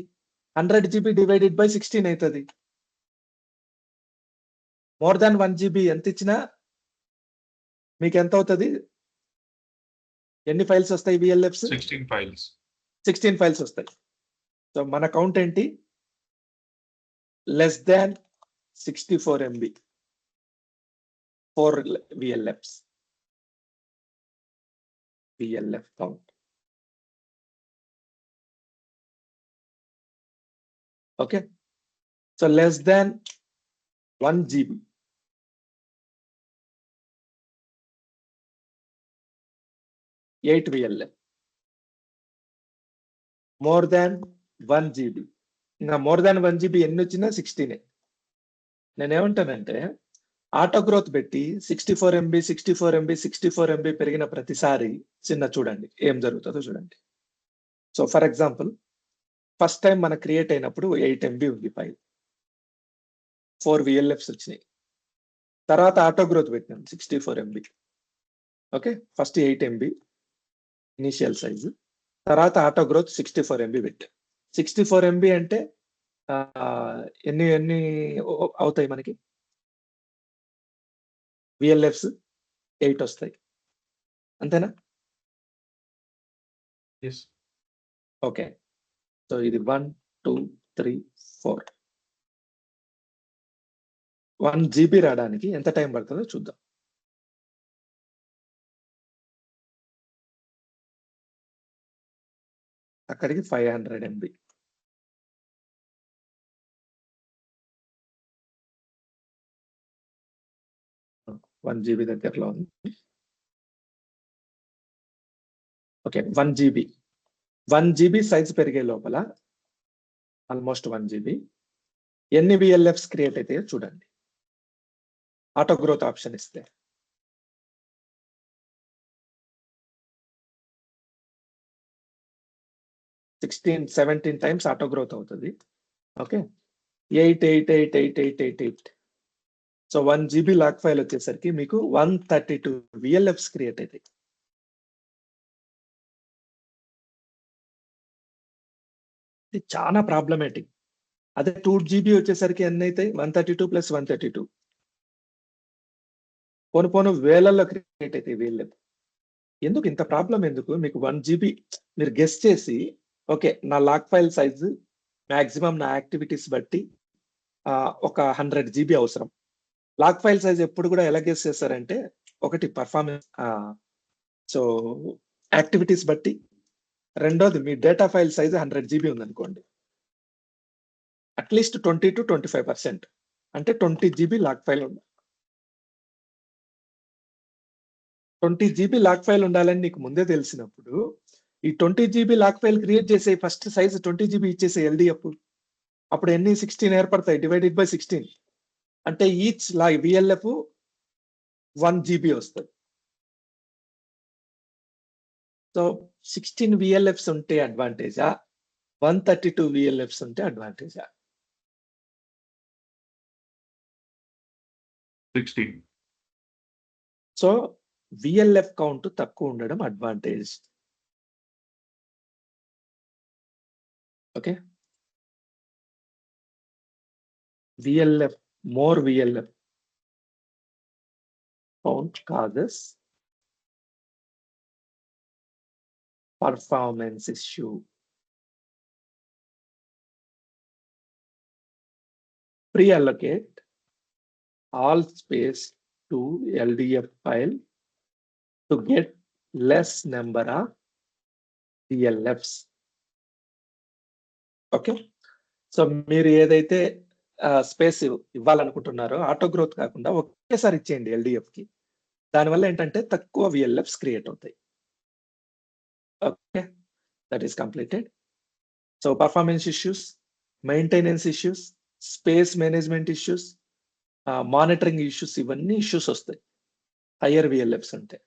100 GB డివైడెడ్ బై 16 అవుతుంది. మోర్ దాన్ 1 GB ఎంత ఇచ్చినా మీకు ఎంత అవుతుంది? ఎన్ని ఫైల్స్ వస్తాయి విఎల్ఎఫ్స్? 16 ఫైల్స్ వస్తాయి. సో మన కౌంట్ ఏంటి? Less than 64 MB for VLFs. VLF count. Okay, so less than 1 GB. VLF. More than 1 GB. ఇంకా మోర్ దాన్ 1 GB ఎన్ని వచ్చినా 16. నేనేమంటానంటే ఆటో గ్రోత్ పెట్టి 64 MB 64 MB 64 MB పెరిగిన ప్రతిసారి చిన్న చూడండి ఏం జరుగుతుందో చూడండి. So for example first time మన క్రియేట్ అయినప్పుడు 8 MB ఉంది ఫైల్, 4 VLFs వచ్చినాయి. తర్వాత ఆటో గ్రోత్ పెట్టినాం 64 MB. Okay, first 8 MB initial size, తర్వాత ఆటో గ్రోత్ 64 MB పెట్టాం. 64 MB అంటే ఎన్ని అవుతాయి మనకి? విఎల్ఎఫ్స్ 8 వస్తాయి, అంతేనా? ఓకే, సో ఇది 1 2 3 4. 1 GB రావడానికి ఎంత టైం పడుతుందో చూద్దాం. అక్కడికి 500 MB. వన్ GB దగ్గరలో ఉంది. ఓకే, 1 GB సైజ్ పెరిగే లోపల ఆల్మోస్ట్ 1 GB ఎన్ని విఎల్ఎఫ్స్ క్రియేట్ అయితే చూడండి. ఆటో గ్రోత్ ఆప్షన్ ఇస్తే 17 టైమ్స్ ఆటో గ్రోత్ అవుతుంది. Okay, 8 8 8 8 8 8 8. So 1 GB log file వచ్చేసరికి మీకు 132 విఎల్ఎఫ్స్ క్రియేట్ అవుతాయి. ఇది చాలా ప్రాబ్లమేటిక్. అదే 2 GB వచ్చేసరికి ఎన్ని అవుతాయి? 132 + 132. పోను వేలల్లో క్రియేట్ అవుతాయి విఎల్ఎఫ్. ఎందుకు ఇంత ప్రాబ్లం? ఎందుకు? మీకు 1 GB మీరు గెస్ చేసి ఓకే నా లాగ్ ఫైల్ సైజు మాక్సిమం నా యాక్టివిటీస్ బట్టి ఒక 100 GB అవసరం. లాగ్ ఫైల్ సైజ్ ఎప్పుడు కూడా ఎలా గెస్ చేస్తారంటే ఒకటి పర్ఫార్మెన్స్, సో యాక్టివిటీస్ బట్టి, రెండోది మీ డేటా ఫైల్ సైజ్ 100 GB ఉందనుకోండి, అట్లీస్ట్ 20 to 25% అంటే 20 GB లాగ్ ఫైల్ ఉండాలి. 20 GB లాగ్ ఫైల్ ఉండాలని నీకు ముందే తెలిసినప్పుడు ఈ 20 GB లాగ్ ఫైల్ క్రియేట్ చేసే ఫస్ట్ సైజ్ 20 GB ఇచ్చేసే ఎల్డిఎఫ్. అప్పుడు ఎన్ని 16 ఏర్పడతాయి డివైడెడ్ బై 16 అంటే ఈచ్ విఎల్ఎఫ్ 1 GB వస్తుంది. సో 16 విఎల్ఎఫ్స్ ఉంటే అడ్వాంటేజా, 132 విఎల్ఎఫ్స్ ఉంటే అడ్వాంటేజా? 16. సో విఎల్ఎఫ్ కౌంట్ తక్కువ ఉండడం advantage. Okay, VLF more VLF count causes performance issue. Pre-allocate all space to LDF file to get less number of DLFs. Okay, so మీరు ఏదైతే space ఇవ్వాలనుకుంటున్నారో auto growth కాకుండా ఒకేసారి ఇచ్చేయండి LDF కి. దానివల్ల ఏంటంటే తక్కువ VLFs క్రియేట్ అవుతాయి. Okay, that is completed. So performance issues, maintenance issues, space management issues, monitoring issues, ఇవన్నీ ఇష్యూస్ వస్తాయి హయ్యర్ VLFs ఉంటే.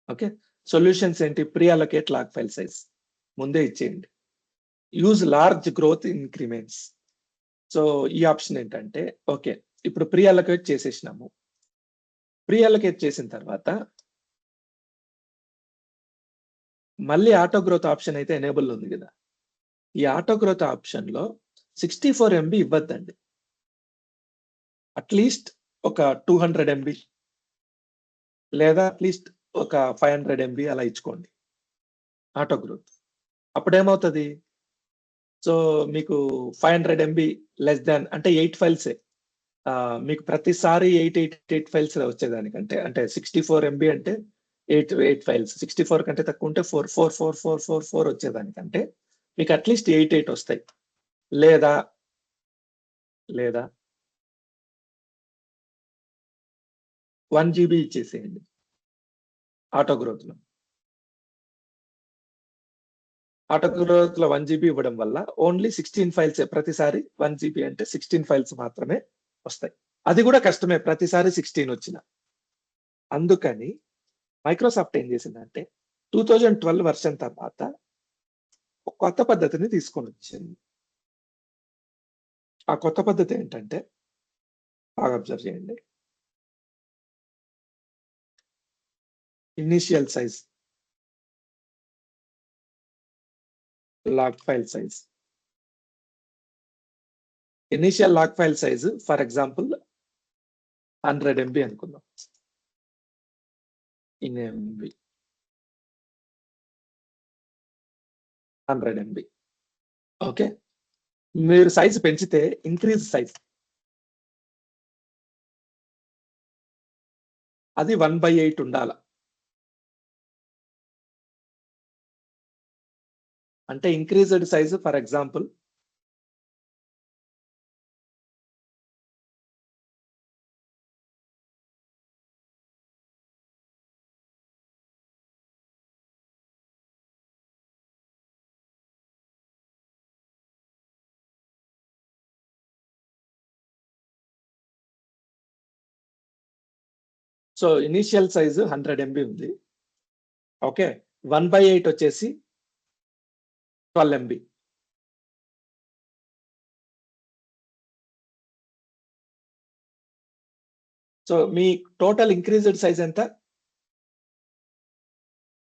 ఓకే, సొల్యూషన్స్ ఏంటి? Pre allocate log file size ముందే ఇచ్చేయండి. Use large growth increments. So ఈ option ఏంటంటే, okay ఇప్పుడు pre allocate చేసేసినాము. ప్రీ అలొకేట్ చేసిన తర్వాత మళ్ళీ ఆటో గ్రోత్ ఆప్షన్ అయితే ఎనేబుల్ ఉంది కదా. ఈ ఆటో గ్రోత్ ఆప్షన్ లో 64 MB ఇవ్వద్దండి. అట్లీస్ట్ ఒక 200 MB లేదా అట్లీస్ట్ ఒక 500 MB అలా ఇచ్చుకోండి ఆటో గ్రోత్. అప్పుడేమవుతుంది, సో మీకు 500 MB లెస్ దాన్ అంటే 8 ఫైల్సే మీకు ప్రతిసారి 8 ఫైల్స్ వచ్చేదానికంటే, అంటే 64 MB అంటే 8 ఫైల్స్, 64 కంటే తక్కువ ఉంటే 4 వచ్చేదానికంటే మీకు అట్లీస్ట్ 8 వస్తాయి. లేదా 1 GB ఇచ్చేసేయండి ఆటో గ్రోత్ లో. ఆటో గ్రోత్ లో 1 GB ఇవ్వడం వల్ల ఓన్లీ 16 ఫైల్స్, ప్రతిసారి 1 GB అంటే 16 ఫైల్స్ మాత్రమే వస్తాయి. అది కూడా కష్టమే ప్రతిసారి 16 వచ్చిన. అందుకని మైక్రోసాఫ్ట్ ఏం చేసిందంటే 2012 వర్షన్ తర్వాత ఒక కొత్త పద్ధతిని తీసుకొని వచ్చింది. ఆ కొత్త పద్ధతి ఏంటంటే, బాగా అబ్జర్వ్ చేయండి. Initial size log file size. Initial log file size for example 100 MB అనుకుందాం. In MB 100 MB. ఓకే, మీరు సైజ్ పెంచితే ఇంక్రీజ్ సైజ్ అది 1/8 ఉండాల. అంటే increased size for example so initial size 100 MB ఉంది. ఓకే, 1/8 వచ్చేసి 12 MB. సో మీ టోటల్ ఇంక్రీజ్డ్ సైజ్ ఎంత?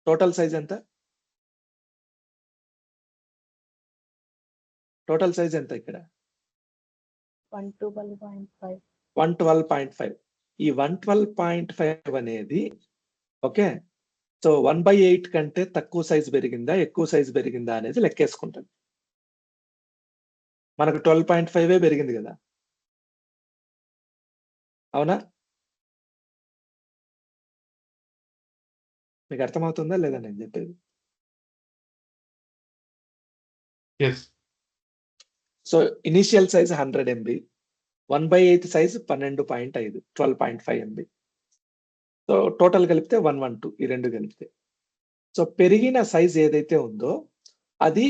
టోటల్ సైజ్ ఎంత? టోటల్ సైజ్ ఎంత ఇక్కడ? 112.5. 112.5. ఈ 112.5 అనేది ఓకే, సో 1/8 కంటే తక్కువ సైజ్ పెరిగిందా ఎక్కువ సైజ్ పెరిగిందా అనేది లెక్కేసుకుంటుంది. మనకు 12.5 పెరిగింది కదా, అవునా? మీకు అర్థమవుతుందా లేదా నేను చెప్పేది? So initial size 100 MB, 1/8 size 12.5, 12.5 MB. So total కలిపితే 112, ఈ రెండు కలిపితే. సో పెరిగిన సైజ్ ఏదైతే ఉందో అది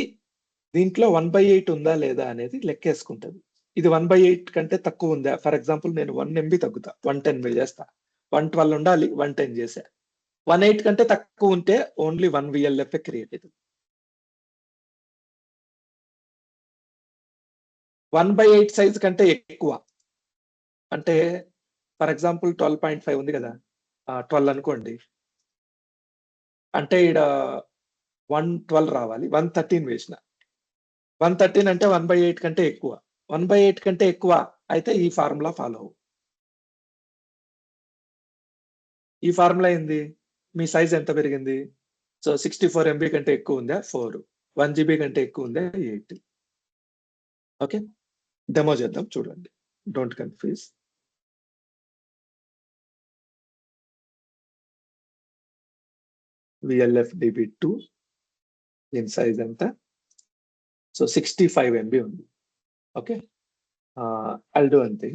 దీంట్లో 1/8 ఉందా లేదా అనేది లెక్కేసుకుంటుంది. ఇది 1/8 కంటే తక్కువ ఉందా, ఫర్ ఎగ్జాంపుల్ నేను 1 MB తగ్గుతా, 110 చేస్తా. 112 ఉండాలి, 110 చేసా. 1/8 కంటే తక్కువ ఉంటే ఓన్లీ 1 VLF క్రియేట్ అవుతుంది. 1/8 సైజ్ కంటే ఎక్కువ అంటే ఫర్ ఎగ్జాంపుల్ 12.5 ఉంది కదా, 12 అనుకోండి. అంటే ఇక్కడ 112 రావాలి, 113 వేసిన. 113 అంటే 1/8 కంటే ఎక్కువ. 1/8 కంటే ఎక్కువ అయితే ఈ ఫార్ములా ఫాలో అవ్వు. ఈ ఫార్ములా ఏంది? మీ సైజ్ ఎంత పెరిగింది? సో 64 MB కంటే ఎక్కువ ఉందా? 4. 1 GB కంటే ఎక్కువ ఉందా? 8. ఓకే. డెమో చేద్దాం చూడండి. Don't confuse. VLF DB2 దీని సైజ్ ఎంత? సో 65 MB ఉంది. Okay. I'll do one thing.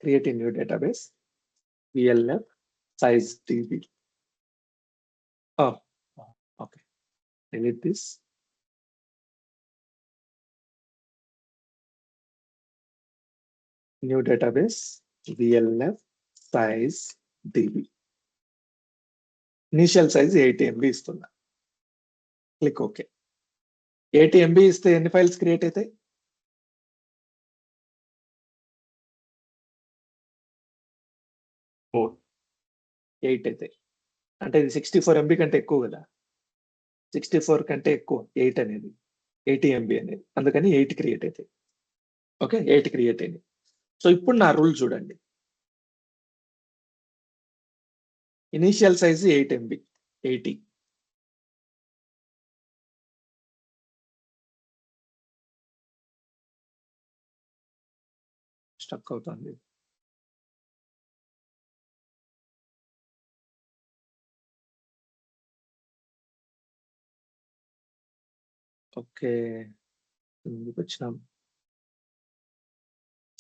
Create a new database. VLF size DB. Oh, okay. Delete this. New database. VLF size DB. Initial size 80 MB ఇస్తున్నా. Click OK. 80 MB ఇస్తే ఎన్ని files create అవుతాయి? 4. 8 అవుతాయి. అంటే ఇది 64 MB కంటే ఎక్కువ కదా. 64 కంటే ఎక్కువ 8 అనేది 80 MB అనేది. అందుకని 8 క్రియేట్ అవుతాయి. ఓకే, 8 క్రియేట్ అయింది. సో ఇప్పుడు నా రూల్ చూడండి. Initial size 8 MB 80. స్టక్ అవుతుంది. ఓకే, ఎందుకు వచ్చినాం?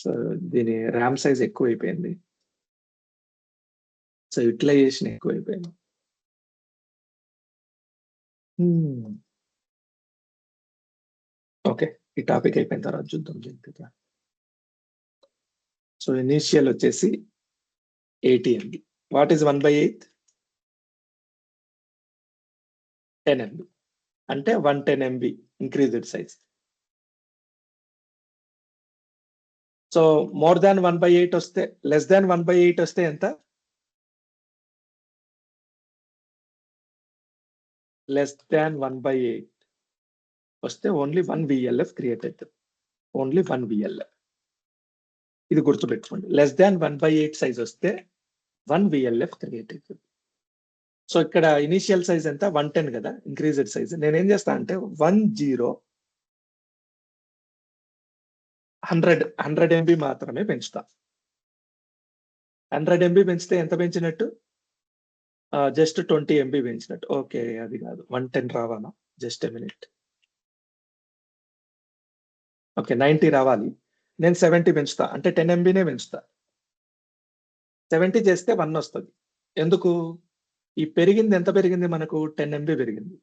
సో దీని ర్యామ్ సైజ్ ఎక్కువైపోయింది. సో యూటిలైజేషన్ ఎక్కువైపోయింది. ఓకే, ఈ టాపిక్ అయిపోయిన తర్వాత చూద్దాం జంతిక. సో ఇనీషియల్ వచ్చేసి 80 MB. What is 1/8? 10 MB. అంటే 110 MB increased size. So more than 1/8 వస్తే, లెస్ దాన్ 1/8 వస్తే ఎంత? లెస్ దాన్ 1/8 వస్తే ఓన్లీ 1 VLF క్రియేట్ అవుతుంది. Only 1 VLF. ఇది గుర్తుపెట్టుకోండి. లెస్ దాన్ 1/8 సైజ్ వస్తే 1 VLF క్రియేట్ అవుతుంది. సో ఇక్కడ ఇనిషియల్ సైజ్ ఎంత? 110 కదా, ఇంక్రీజ్డ్ సైజ్. నేనేం చేస్తా అంటే 100 MB మాత్రమే పెంచుతా. 100 MB పెంచితే ఎంత పెంచినట్టు? జస్ట్ 20 MB పెంచినట్టు. ఓకే, అది కాదు, 110 రావాలా? Just a minute. ఓకే, 90 రావాలి. నేను 70 పెంచుతా, అంటే 10 MBనే పెంచుతా. 70 చేస్తే 1 వస్తుంది. ఎందుకు? ఈ పెరిగింది ఎంత పెరిగింది మనకు? 10 MB పెరిగింది.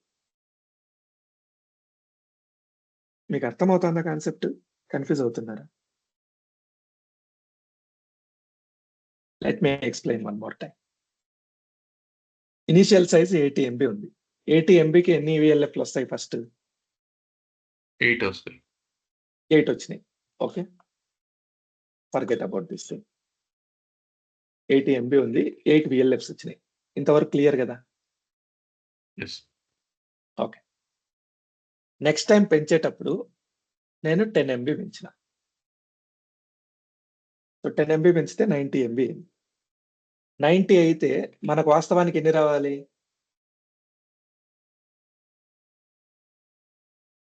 మీకు అర్థమవుతుందా కాన్సెప్ట్? కన్ఫ్యూజ్ అవుతున్నారా? Let me explain one more time. Initial size 80 MB ఉంది. 80 MBకి ఎన్ని VLFలు వస్తాయి? ఫస్ట్ 8 వస్తాయి. 8 వచ్చినాయి. Okay, forget about this thing. 80 MB ఉంది, 8 VLFs వచ్చినాయి. ఇంతవరకు క్లియర్ కదా? ఎస్. ఓకే, నెక్స్ట్ టైం పెంచేటప్పుడు నేను 10 MB పెంచిన. సో 10 MB పెంచితే 90 MB. 90 అయితే మనకు వాస్తవానికి ఎన్ని రావాలి?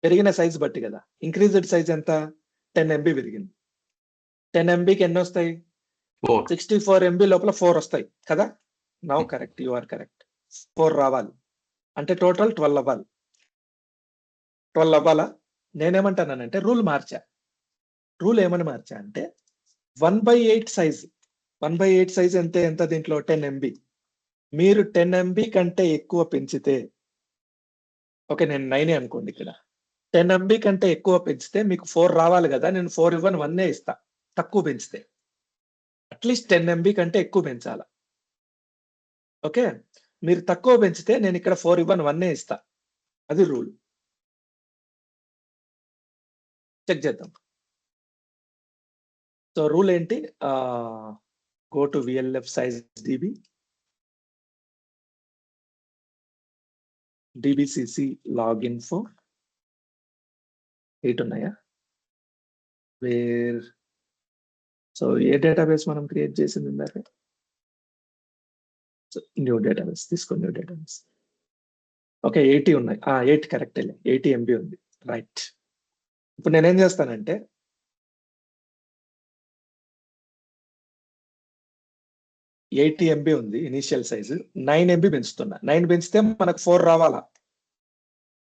పెరిగిన సైజ్ బట్టి కదా. ఇంక్రీజ్డ్ సైజ్ ఎంత? 10 MB పెరిగింది. 10 MBకి ఎన్ని వస్తాయి? 4. 64 MB లోపల 4 వస్తాయి కదా. Now correct, you are correct. 4 రావాలి, అంటే టోటల్ 12 అవ్వాలి. 12 అవ్వాలా? నేనేమంటానంటే రూల్ మార్చా. రూల్ ఏమని మార్చా అంటే 1/8 సైజ్. 1/8 సైజ్ ఎంత దీంట్లో? 10 MB. మీరు 10 MB కంటే ఎక్కువ పెంచితే, ఓకే నేను 9 అనుకోండి, ఇక్కడ 10 MB కంటే ఎక్కువ పెంచితే మీకు 4 రావాలి కదా. నేను 4 ఇవ్వను, 1 ఇస్తా. తక్కువ పెంచితే అట్లీస్ట్ 10 MB కంటే ఎక్కువ పెంచాలా. ఓకే, మీరు తక్కువ పెంచితే నేను ఇక్కడ 4 ఇవ్వను, 1 ఇస్తా. అది రూల్. చెక్ చేద్దాం. సో రూల్ ఏంటి? Go to VLF size DB, DBCC login for 8 ఉన్నాయా? వేర్ సో ఏ డేటాబేస్ మనం క్రియేట్ చేసింది ఇందాక న్యూ డేటాబేస్ తీసుకో న్యూ డేటాబేస్ ఓకే 80 ఉన్నాయి 8 కరెక్ట్ 80 MB ఉంది రైట్ ఇప్పుడు నేనేం చేస్తానంటే ఎయిటీ ఎంబీ ఉంది ఇనిషియల్ సైజు 9 MB పెంచుతున్నా 9 పెంచితే మనకు 4 రావాలా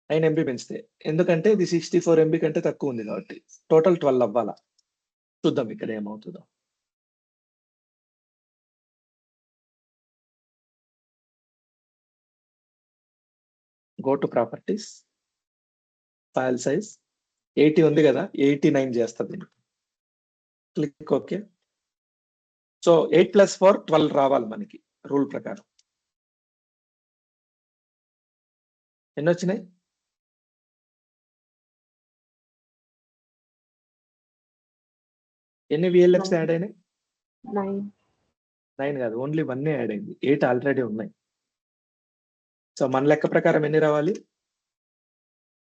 9 MB పెంచితే ఎందుకంటే ఇది 64 MB కంటే తక్కువ ఉంది కాబట్టి టోటల్ 12 అవ్వాలా చూద్దాం ఇక్కడ ఏమవుతుందో go to properties file size 80 ఉంది కదా 89 చేస్తుంది క్లిక్ ఓకే సో 8 + 4 12 రావాలి మనకి రూల్ ప్రకారం ఎన్ని వచ్చినాయి ఎన్ని విఎల్ఎఫ్స్ యాడ్ అయినాయి 9. 9 కాదు ఓన్లీ 1 యాడ్ అయింది 8 ఆల్రెడీ ఉన్నాయి సో మన లెక్క ప్రకారం ఎన్ని రావాలి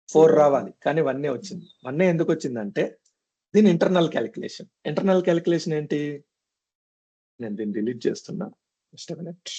4 రావాలి కానీ 1 వచ్చింది 1 ఎందుకు వచ్చిందంటే దీని ఇంటర్నల్ క్యాలిక్యులేషన్ ఏంటి నేను దీన్ని డిలీట్ చేస్తున్నా జస్ట్ మినిట్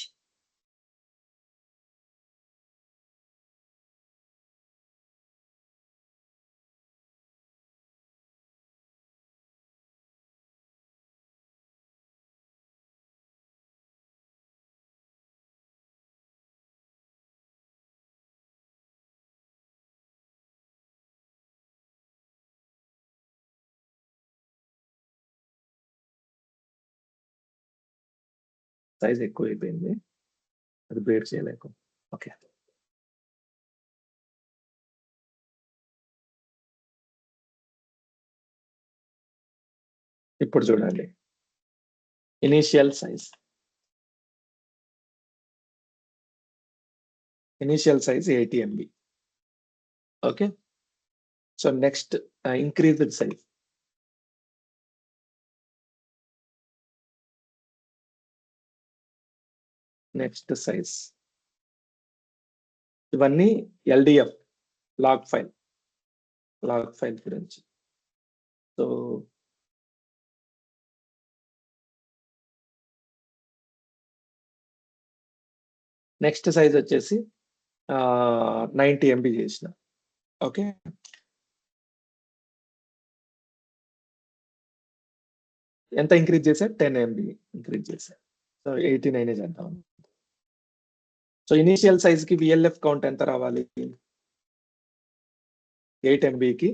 సైజ్ ఎక్కువ అయిపోయింది అది బేర్ చేయలేకు ఓకే ఇప్పుడు చూడండి initial size 80 MB okay so next increased size next size ఇవన్నీ LDF లాగ్ ఫైల్ గురించి సో నెక్స్ట్ సైజ్ వచ్చేసి 90 MB చేసిన ఓకే ఎంత ఇంక్రీజ్ చేశా 10 MB ఇంక్రీజ్ చేశా సో 89 చేద్దాం సో ఇనిషియల్ సైజ్ కి విఎల్ఎఫ్ కౌంట్ ఎంత రావాలి 8 MBకి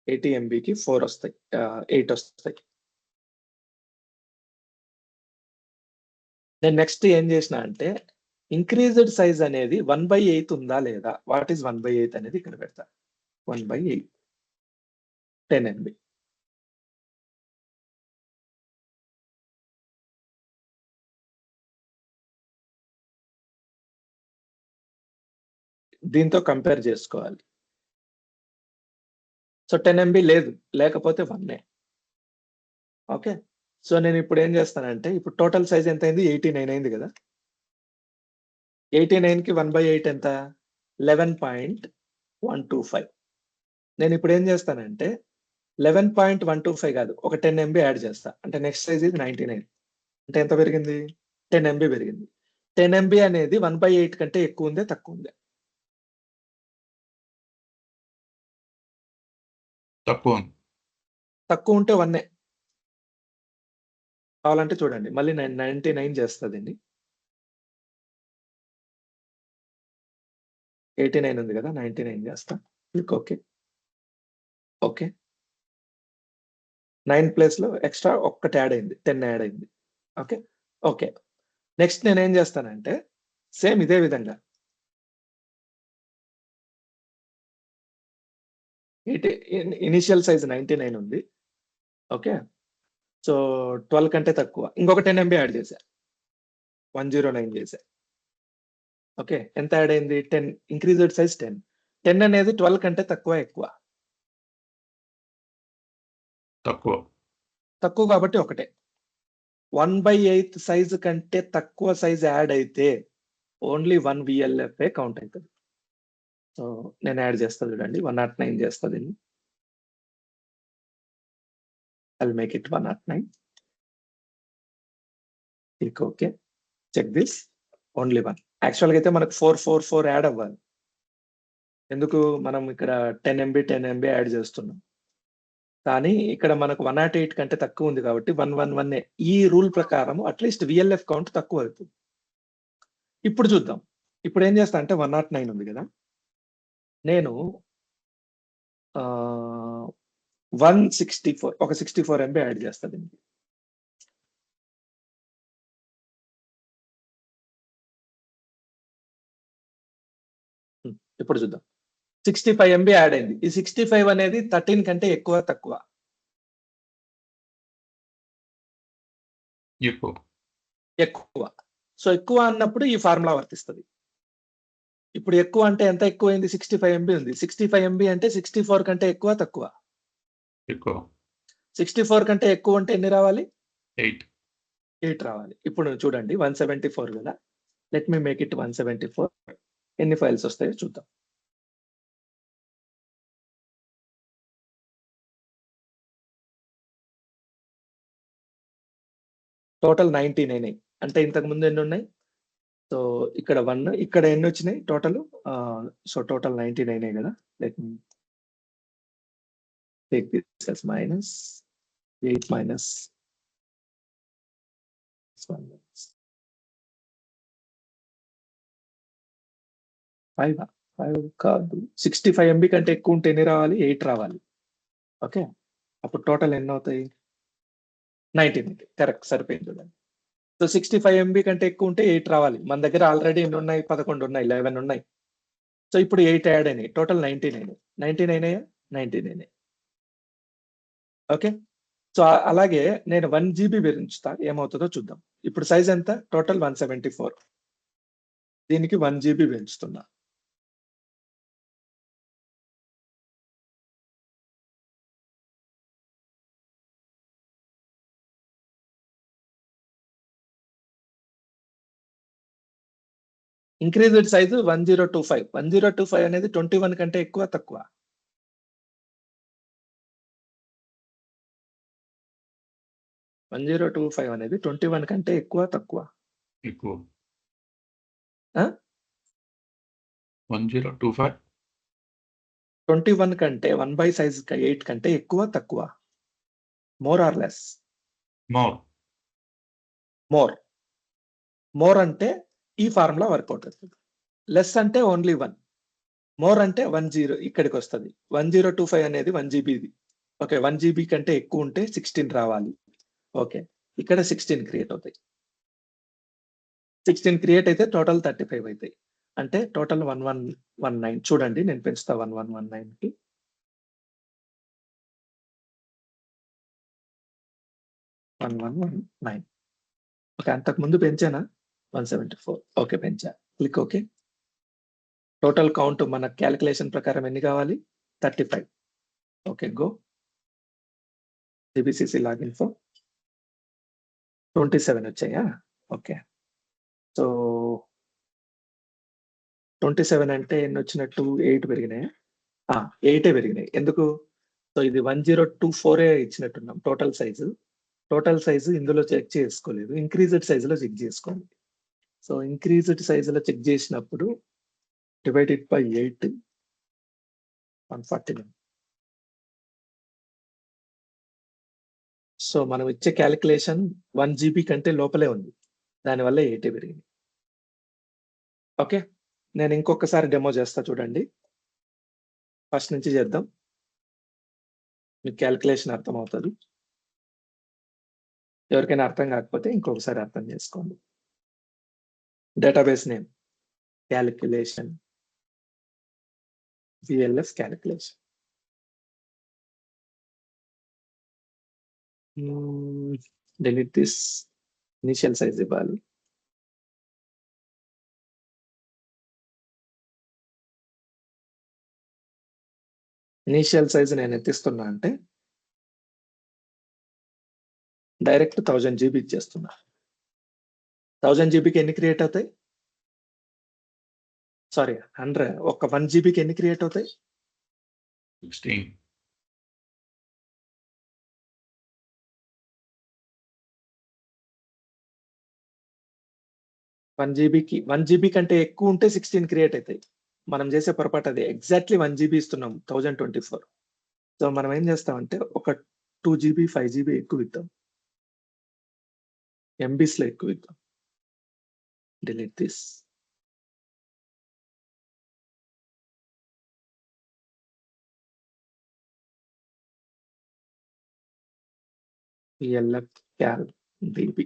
80 MBకి 4 వస్తాయి 8 వస్తాయి నేను నెక్స్ట్ ఏం చేసిన అంటే ఇంక్రీజ్డ్ సైజ్ అనేది 1/8 ఉందా లేదా వాట్ ఈస్ 1/8 అనేది ఇక్కడ పెడతా 1/8 10 MB దీంతో కంపేర్ చేసుకోవాలి సో 10 MB లేదు లేకపోతే 1 ఓకే సో నేను ఇప్పుడు ఏం చేస్తానంటే ఇప్పుడు టోటల్ సైజ్ ఎంత అయింది 89 అయింది కదా 89కి 1/8 ఎంత 11.125 నేను ఇప్పుడు ఏం చేస్తానంటే 11.125 కాదు ఒక 10 MB యాడ్ చేస్తా అంటే నెక్స్ట్ సైజ్ ఇది 99 అంటే ఎంత పెరిగింది 10 MB పెరిగింది 10 MB అనేది 1/8 కంటే ఎక్కువ ఉందే తక్కువ ఉందే తక్కువ ఉంటే 1 కావాలంటే చూడండి మళ్ళీ 99 చేస్తుంది 89 ఉంది కదా 99 చేస్తా క్లిక్ ఓకే ఓకే 9 ప్లేస్ లో ఎక్స్ట్రా ఒక్కటి యాడ్ అయింది 10 యాడ్ అయింది ఓకే ఓకే నెక్స్ట్ నేను ఏం చేస్తానంటే సేమ్ ఇదే విధంగా ఇనిషియల్ సైజ్ 99 ఉంది ఓకే సో 12 కంటే తక్కువ ఇంకొక 10 MB యాడ్ చేశా 109 చేశా ఓకే ఎంత యాడ్ అయింది 10 ఇంక్రీజ్డ్ సైజ్ 10 అనేది 12 కంటే తక్కువ ఎక్కువ తక్కువ కాబట్టి ఒకటే 1/8 సైజ్ కంటే తక్కువ సైజ్ యాడ్ అయితే ఓన్లీ 1 VLF కౌంట్ అవుతుంది సో నేను యాడ్ చేస్తా చూడండి 109 చేస్తుంది I'll make it 109. Click OK. Check this. Only one. Actually అయితే మనకు 444 యాడ్ అవ్వాలి. ఎందుకు మనం ఇక్కడ 10 MB 10 MB యాడ్ చేస్తున్నాం. కానీ ఇక్కడ మనకు 108 కంటే తక్కువ ఉంది కాబట్టి 111 ఈ రూల్ ప్రకారం అట్లీస్ట్ VLF కౌంట్ తక్కువ అవుతుంది. ఇప్పుడు చూద్దాం. ఇప్పుడు ఏం చేస్తా అంటే 109 ఉంది కదా, నేను 164 ఒక 64 MB యాడ్ చేస్తా దీనికి. ఇప్పుడు చూద్దాం. 65 MB యాడ్ అయింది. ఈ 65 అనేది 13 కంటే ఎక్కువ తక్కువ? ఎక్కువ. సో ఎక్కువ అన్నప్పుడు ఈ ఫార్ములా వర్తిస్తుంది. ఇప్పుడు ఎక్కువ అంటే ఎంత ఎక్కువైంది? 65 MB ఉంది. 65 MB అంటే 64 కంటే ఎక్కువ తక్కువ? ఎక్కువ. 64 కంటే ఎక్కువ అంటే ఎన్ని రావాలి? 8 రావాలి. ఇప్పుడు చూడండి 174 కదా, లెట్ మీ మేక్ ఇట్ 174. ఎన్ని ఫైల్స్ వస్తాయో చూద్దాం. టోటల్ 99 అంటే ఇంతకు ముందు ఎన్ని ఉన్నాయి? సో ఇక్కడ 1, ఇక్కడ ఎన్ని వచ్చినాయి టోటల్? సో టోటల్ 99 కదా. Let me take this as minus 8 minus 5 కాదు, 65 MB కంటే ఎక్కువ ఉంటే ఎన్ని రావాలి? 8 రావాలి. ఓకే, అప్పుడు టోటల్ ఎన్ని అవుతాయి? 99. కరెక్ట్, సరిపోయింది చూడండి. సో 65 MB కంటే ఎక్కువ ఉంటే 8 రావాలి. మన దగ్గర ఆల్రెడీ ఎన్ని ఉన్నాయి? 11 ఉన్నాయి, 11 ఉన్నాయి. సో ఇప్పుడు 8 యాడ్ అయినాయి, టోటల్ 99 అయ్యా? 99. ఓకే, సో అలాగే నేను 1 GB పెంచుతా, ఏమవుతుందో చూద్దాం. ఇప్పుడు సైజ్ ఎంత? టోటల్ 174. దీనికి 1 GB పెంచుతున్నా. Increased size 1025. 1025 అనేది 21 కంటే ఎక్కువ తక్కువ? 1025 అనేది 21 కంటే ఎక్కువ తక్కువ? ఎక్కువ. ఆ? 1025 21 కంటే 1 by size 8 కంటే ఎక్కువ తక్కువ? More or less? మోర్ అంటే ఈ ఫార్ములా వర్కౌట్ అవుతుంది. లెస్ అంటే ఓన్లీ 1. మోర్ అంటే 10 ఇక్కడికి వస్తుంది. 1025 అనేది 1 GB. ఓకే, 1 GB కంటే ఎక్కువ ఉంటే 16 రావాలి. ఓకే, ఇక్కడ 16 క్రియేట్ అవుతాయి. 16 క్రియేట్ అయితే టోటల్ 35 అవుతాయి. అంటే టోటల్ 1119. చూడండి, నేను పెంచుతా 1119కి. ఓకే, అంతకు ముందు పెంచానా? 174. ఓకే, పెంచా. Click okay. టోటల్ కౌంట్ మన క్యాలిక్యులేషన్ ప్రకారం ఎన్ని కావాలి? 35. Okay, go. DBCC login for 27 వచ్చాయా? ఓకే, సో 27 అంటే ఎన్ని వచ్చినట్టు? 8 పెరిగినాయా? 8 పెరిగినాయి. ఎందుకు? సో ఇది 1024 ఇచ్చినట్టున్నాం టోటల్ సైజు. టోటల్ సైజు ఇందులో చెక్ చేసుకోలేదు, ఇంక్రీజ్డ్ సైజులో చెక్ చేసుకోండి. సో ఇంక్రీజ్డ్ సైజులో చెక్ చేసినప్పుడు డివైడెడ్ బై 8, 149. సో మనం ఇచ్చే క్యాలిక్యులేషన్ 1 GB కంటే లోపలే ఉంది, దానివల్ల 8 పెరిగింది. ఓకే, నేను ఇంకొకసారి డెమో చేస్తా చూడండి. ఫస్ట్ నుంచి చేద్దాం, మీకు క్యాలిక్యులేషన్ అర్థమవుతుంది. ఎవరికైనా అర్థం కాకపోతే ఇంకొకసారి అర్థం చేసుకోండి. Database name calculation, VLF calculation. delete this, initial size ఇవ్వాలి. ఇనిషియల్ సైజ్ నేను ఎత్తిస్తున్నా అంటే డైరెక్ట్ 1000 GB ఇచ్చేస్తున్నా. 1000 GBకి ఎన్ని క్రియేట్ అవుతాయి? సారీ, 100. ఒక 1 GBకి ఎన్ని క్రియేట్ అవుతాయి? 16. 1 GB కంటే ఎక్కువ ఉంటే 16 క్రియేట్ అవుతాయి. మనం చేసే పొరపాటు అదే. ఎగ్జాక్ట్లీ 1 GB ఇస్తున్నాం 1024. సో మనం ఏం చేస్తామంటే ఒక 2 GB 5 GB ఎక్కువ ఇద్దాం. ఎంబీస్ లో ఎక్కువ ఇద్దాం. Delete this. ELF cal DB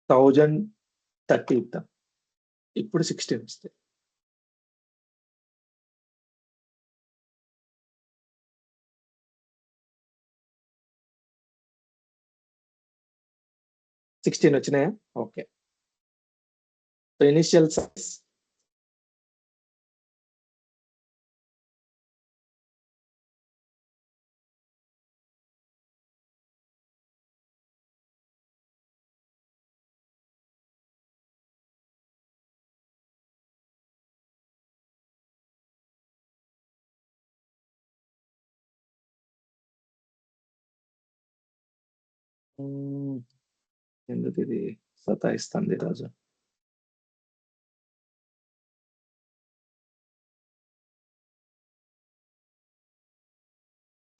1030 ఇద్దాం. ఇప్పుడు 16 వస్తాయి. వచ్చినాయా? ఓకే. సో ఇనిషియల్ సైజ్ ఎందుకు ఇది సతాయిస్తుంది రాజు?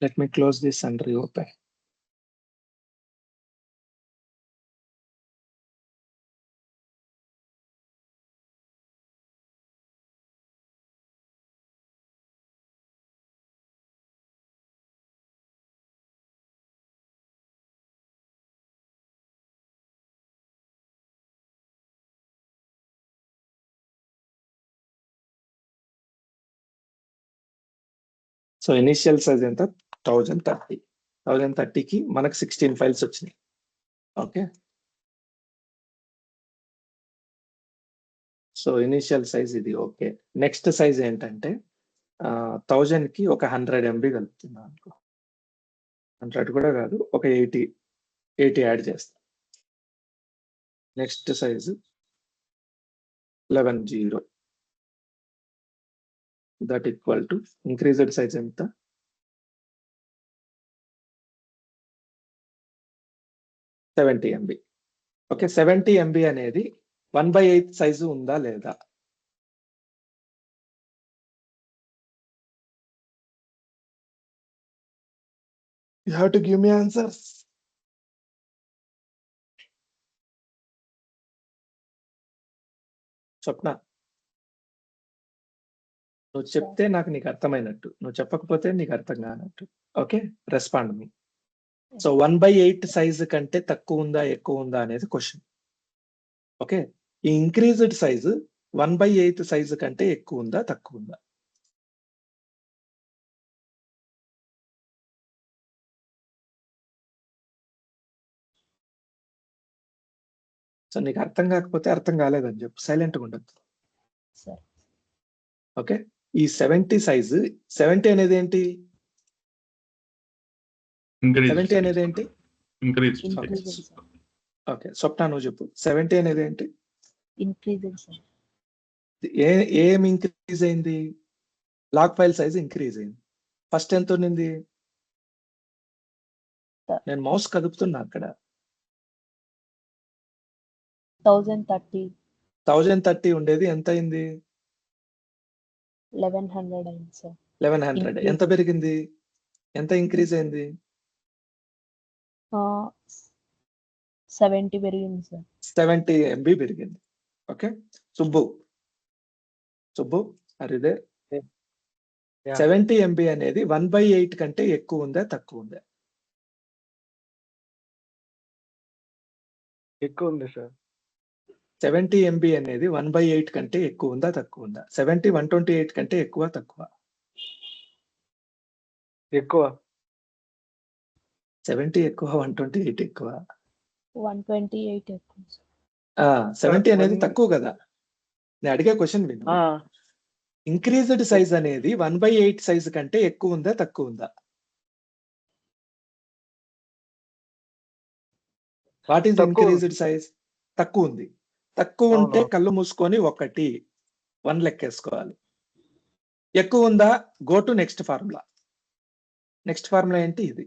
Let me close this and reopen. So initial size ఎంత? 1030. 1030కి మనకు 16 ఫైల్స్ వచ్చినాయి. ఓకే. సో ఇనిషియల్ సైజ్ ఇది ఓకే. నెక్స్ట్ సైజ్ ఏంటంటే 1000కి ఒక 100 MB కలుపుతున్నా అనుకో. 100 కూడా కాదు, ఒక 80 యాడ్ చేస్తా. Next size 11.0 that equal to increased size ఎంత? 70 MB. ఓకే. 70 MB అనేది 1/8 సైజు ఉందా లేదా? You have to give me answers. స్వప్న, నువ్వు చెప్తే నాకు నీకు అర్థమైనట్టు, నువ్వు చెప్పకపోతే నీకు అర్థం కానట్టు. ఓకే, రెస్పాండ్ మీ. సో 1/8 సైజు కంటే తక్కువ ఉందా ఎక్కువ ఉందా అనేది క్వశ్చన్. ఓకే. ఈ ఇంక్రీజ్డ్ సైజు 1/8 సైజు కంటే ఎక్కువ ఉందా తక్కువ ఉందా? సో నీకు అర్థం కాకపోతే అర్థం కాలేదని చెప్పు, సైలెంట్గా ఉండద్దు. సరే. ఓకే. ఈ 70 సైజు 70 అనేది ఏంటి? 70 అనేది ఏంటి? ఓకే, స్వప్న నువ్వు చెప్పు. 70 అనేది ఏంటి? Increased size. ఏం ఇంక్రీజ్ అయింది? లాగ్ ఫైల్ సైజ్ ఇంక్రీజ్ అయింది. ఫస్ట్ ఎంత ఉన్నింది? నేను మౌస్ కదుపుతున్నా అక్కడ. 1030 ఉండేది ఎంత అయింది? 1100 అయింది సార్. 1100 ఎంత పెరిగింది? ఎంత ఇంక్రీజ్ అయింది? 70 పెరిగింది సార్. 70 MB పెరిగింది. ఓకే. సుబ్బు అరిదే 70 MB అనేది 1/8 కంటే ఎక్కువ ఉందా తక్కువ ఉందా? ఎక్కువ ఉంది సార్. 70 MB అనేది 1/8 కంటే ఎక్కువ ఉందా తక్కువ ఉందా? 70 128 కంటే ఎక్కువ తక్కువ? ఎక్కువ. 70 ఎక్కువ 128 ఎక్కువ? 128 ఎక్కువ. 70 అనేది తక్కువ కదా. నేను అడిగే క్వశ్చన్ విను. ఇంక్రీజ్డ్ సైజ్ అనేది 1/8 సైజ్ కంటే ఎక్కువ ఉందా తక్కువ ఉందా? What is increased size? తక్కువ ఉంది. తక్కువ ఉంటే కళ్ళు మూసుకొని 1 లెక్కేసుకోవాలి. ఎక్కువ ఉందా? Go to next formula. Next formula ఏంటి? ఇది.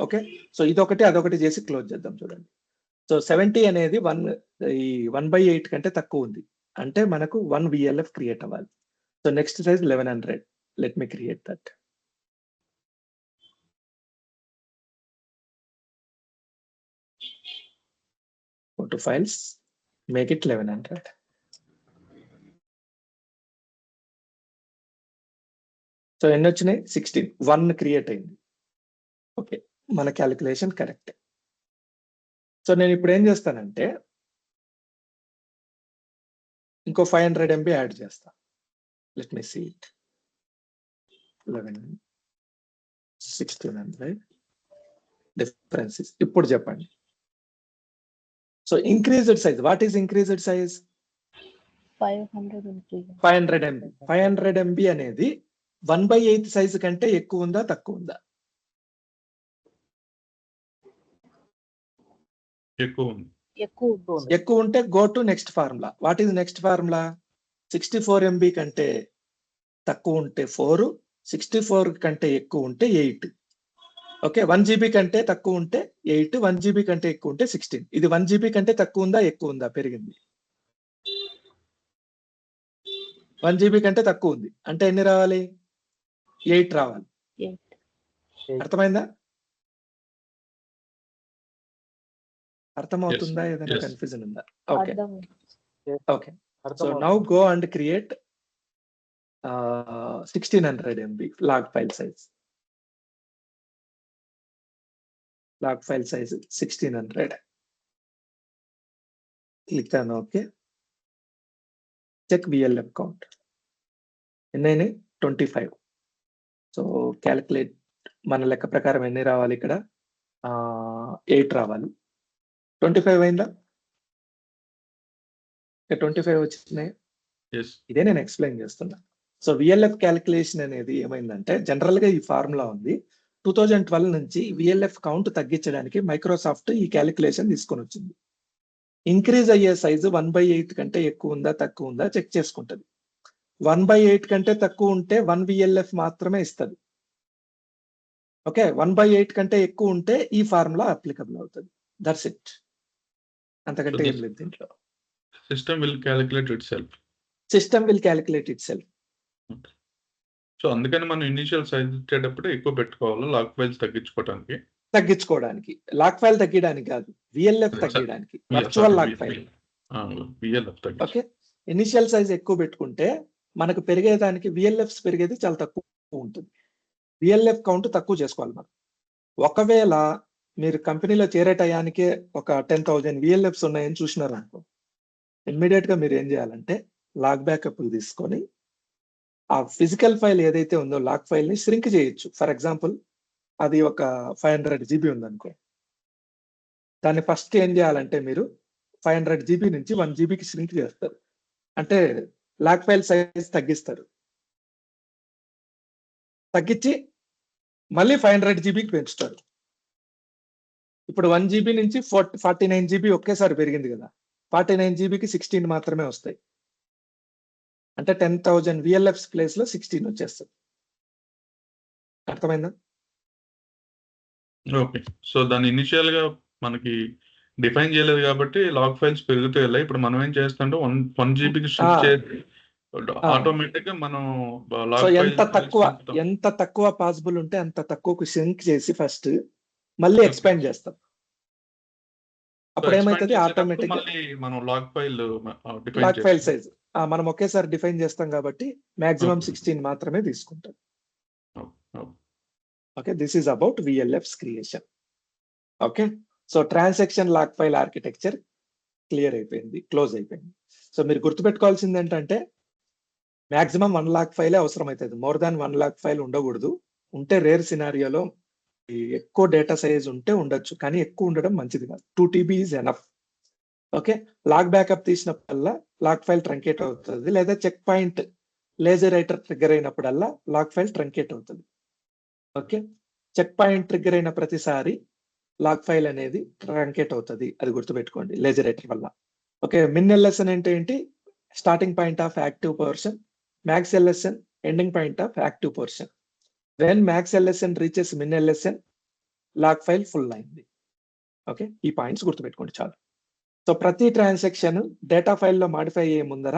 ఓకే. సో ఇదొకటి అదొకటి చేసి క్లోజ్ చేద్దాం. చూడండి, సో 70 అనేది ఈ 1/8 కంటే తక్కువ ఉంది. అంటే మనకు 1 VLF క్రియేట్ అవ్వాలి. So next size 1100. Let me create that. Go to files, make it 1100. So ఎన్ని వచ్చినాయి? 16. 1 క్రియేట్ అయింది. ఓకే, మన క్యాలిక్యులేషన్ కరెక్ట్. సో నేను ఇప్పుడు ఏం చేస్తానంటే ఇంకో 500 MB యాడ్ చేస్తా. Let me see it. 11 1600 differences. ఇప్పుడు చెప్పండి. So increased size, what is increased size? 500 increase. 500 MB. 500 MB అనేది 1/8 సైజ్ కంటే ఎక్కువ ఉందా తక్కువ ఉందా? ఎక్కువ ఉంది. ఎక్కువ. ఎక్కువ ఉంటే go to next formula. What is next formula? 64 MB కంటే తక్కువ ఉంటే 4, 64 కంటే ఎక్కువ ఉంటే 8. ఓకే, 1 GB కంటే తక్కువ ఉంటే 8, 1 GB కంటే ఎక్కువ ఉంటే 16. ఇది 1 GB కంటే తక్కువ ఉందా ఎక్కువ ఉందా? పెరిగింది. 1 GB కంటే తక్కువ ఉంది అంటే ఎన్ని రావాలి? 8 రావాలి. 8. అర్థమైందా? అర్థమవుతుందా? ఏదైనా yes. కన్ఫ్యూజన్ ఉందా? ఓకే అర్థమైంది. Okay. So now go and create 1600 MB log file size. Log file size 1600. Click on OK. Check VLF count. ఎన్ని? 25. So calculate. మన లెక్క ప్రకారం ఎన్ని రావాలి ఇక్కడ? 8 రావాలి. 25 అయిందా? 25 వచ్చినాయి. Yes. ఇదే నేను ఎక్స్ప్లెయిన్ చేస్తున్నా. సో విఎల్ఎఫ్ క్యాలిక్యులేషన్ అనేది ఏమైందంటే జనరల్ గా ఈ ఫార్ములా ఉంది. 2012 నుంచి విఎల్ఎఫ్ కౌంట్ తగ్గించడానికి మైక్రోసాఫ్ట్ ఈ క్యాలిక్యులేషన్ తీసుకొని వచ్చింది. ఇంక్రీజ్ అయ్యే సైజు 1/8 కంటే ఎక్కువ ఉందా తక్కువ ఉందా చెక్ చేసుకుంటది. 1/8 కంటే తక్కువ ఉంటే 1 VLF మాత్రమే ఇస్తుంది. ఓకే, 1/8 కంటే ఎక్కువ ఉంటే ఈ ఫార్ములా అప్లికబుల్ అవుతుంది. That's it. అంతకంటే ఏం లేదు దీంట్లో. System will calculate itself. System will calculate itself. So అందుకని మనం ఇనిషియల్ సైజ్ ఇచ్చేటప్పుడు ఎక్కువ పెట్టుకోవాలి లాక్ ఫైల్స్ తగ్గించుకోవడానికి. లాక్ ఫైల్ తగ్గడానికి కాదు, విఎల్ఎఫ్ తగ్గడానికి, virtual log file. Okay, initial size ఎక్కువ పెట్టుకుంటే మనకు పెరిగేదానికి విఎల్ఎఫ్స్ పెరిగేది చాలా తక్కువ ఉంటుంది. విఎల్ఎఫ్ కౌంట్ తక్కువ చేసుకోవాలి మనం. ఒకవేళ మీరు కంపెనీలో చేరే టయానికే ఒక 10,000 విఎల్ఎఫ్స్ ఉన్నాయని చూసినారు అనుకో, ఇమ్మీడియట్ గా మీరు ఏం చేయాలంటే లాగ్ బ్యాకప్లు తీసుకొని ఆ ఫిజికల్ ఫైల్ ఏదైతే ఉందో లాక్ ఫైల్ ని ష్రింక్ చేయొచ్చు. ఫర్ ఎగ్జాంపుల్ అది ఒక 500 GB ఉందనుకో, దాన్ని ఫస్ట్ ఏం చేయాలంటే మీరు 500 GB నుంచి 1 GBకి ష్రింక్ చేస్తారు. అంటే లాక్ ఫైల్ సైజ్ తగ్గిస్తారు. తగ్గించి మళ్ళీ 500 GBకి పెంచుతారు. ఇప్పుడు 1 GB నుంచి 49 GB ఒకేసారి పెరిగింది కదా, 49 GBకి 16 మాత్రమే వస్తాయి. అంటే 10,000 VLFs ప్లేస్ లో 16 వచ్చేస్తుంది. అర్థమైందా? ఓకే. సో దాన్ని ఇనిషియల్ గా మనకి డిఫైన్ చేయలేదు కాబట్టి లాగ్ ఫైల్స్ పెరుగుతూ వెళ్ళాయి. ఇప్పుడు మనం ఏం చేస్తుంటే 1 GBకి షిఫ్ట్ చేసి ఆటోమేటిక్ గా మనం సో ఎంత తక్కువ పాసిబుల్ ఉంటే అంత తక్కువకు సింక్ చేసి ఫస్ట్ మళ్ళీ ఎక్స్పాండ్ చేస్తాం. అప్పుడు ఏమైతుంది? ఆటోమేటిక్ మనం లాగ్ ఫైల్ సైజ్ మనం ఒకేసారి డిఫైన్ చేస్తాం కాబట్టి మాక్సిమం 16 మాత్రమే తీసుకుంటాం. Okay, this is about VLFs creation. Okay, so transaction log file architecture clear అయిపోయింది, క్లోజ్ అయిపోయింది. సో మీరు గుర్తుపెట్టుకోవాల్సింది ఏంటంటే మాక్సిమం 1 lakh ఫైలే అవసరం అవుతుంది. మోర్ దాన్ 1 lakh ఫైల్ ఉండకూడదు. ఉంటే రేర్ సినారియోలో ఎక్కువ డేటా సైజ్ ఉంటే ఉండొచ్చు, కానీ ఎక్కువ ఉండడం మంచిది కాదు. 2 TB is enough. Okay, log backup తీసినప్పుడల్లా లాగ్ ఫైల్ ట్రంకేట్ అవుతుంది, లేదా check point laser writer trigger అయినప్పుడల్లా లాగ్ ఫైల్ ట్రంకేట్ అవుతుంది. ఓకే, చెక్ పాయింట్ ట్రిగ్గర్ అయిన ప్రతిసారి లాగ్ ఫైల్ అనేది ట్రంకేట్ అవుతుంది, అది గుర్తుపెట్టుకోండి లేజర్ రైటర్ వల్ల. ఓకే, మిన్ ఎల్ఎస్ఎన్ అంటే ఏంటి? Starting point of active portion, max LSN ending point of active portion. When max LSN reaches min LSN, log file full అయింది. ఓకే, ఈ పాయింట్స్ గుర్తుపెట్టుకోండి చాలు. సో ప్రతి ట్రాన్సాక్షన్ డేటా ఫైల్లో modify అయ్యే ముందర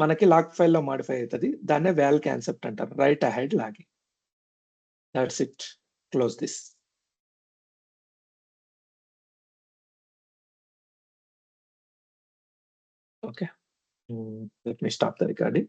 మనకి లాగ్ ఫైల్లో మాడిఫై అవుతుంది. దాన్నే వాల్ కాన్సెప్ట్ అంటారు, write ahead logging. That's it, close this. Okay, let me stop the recording.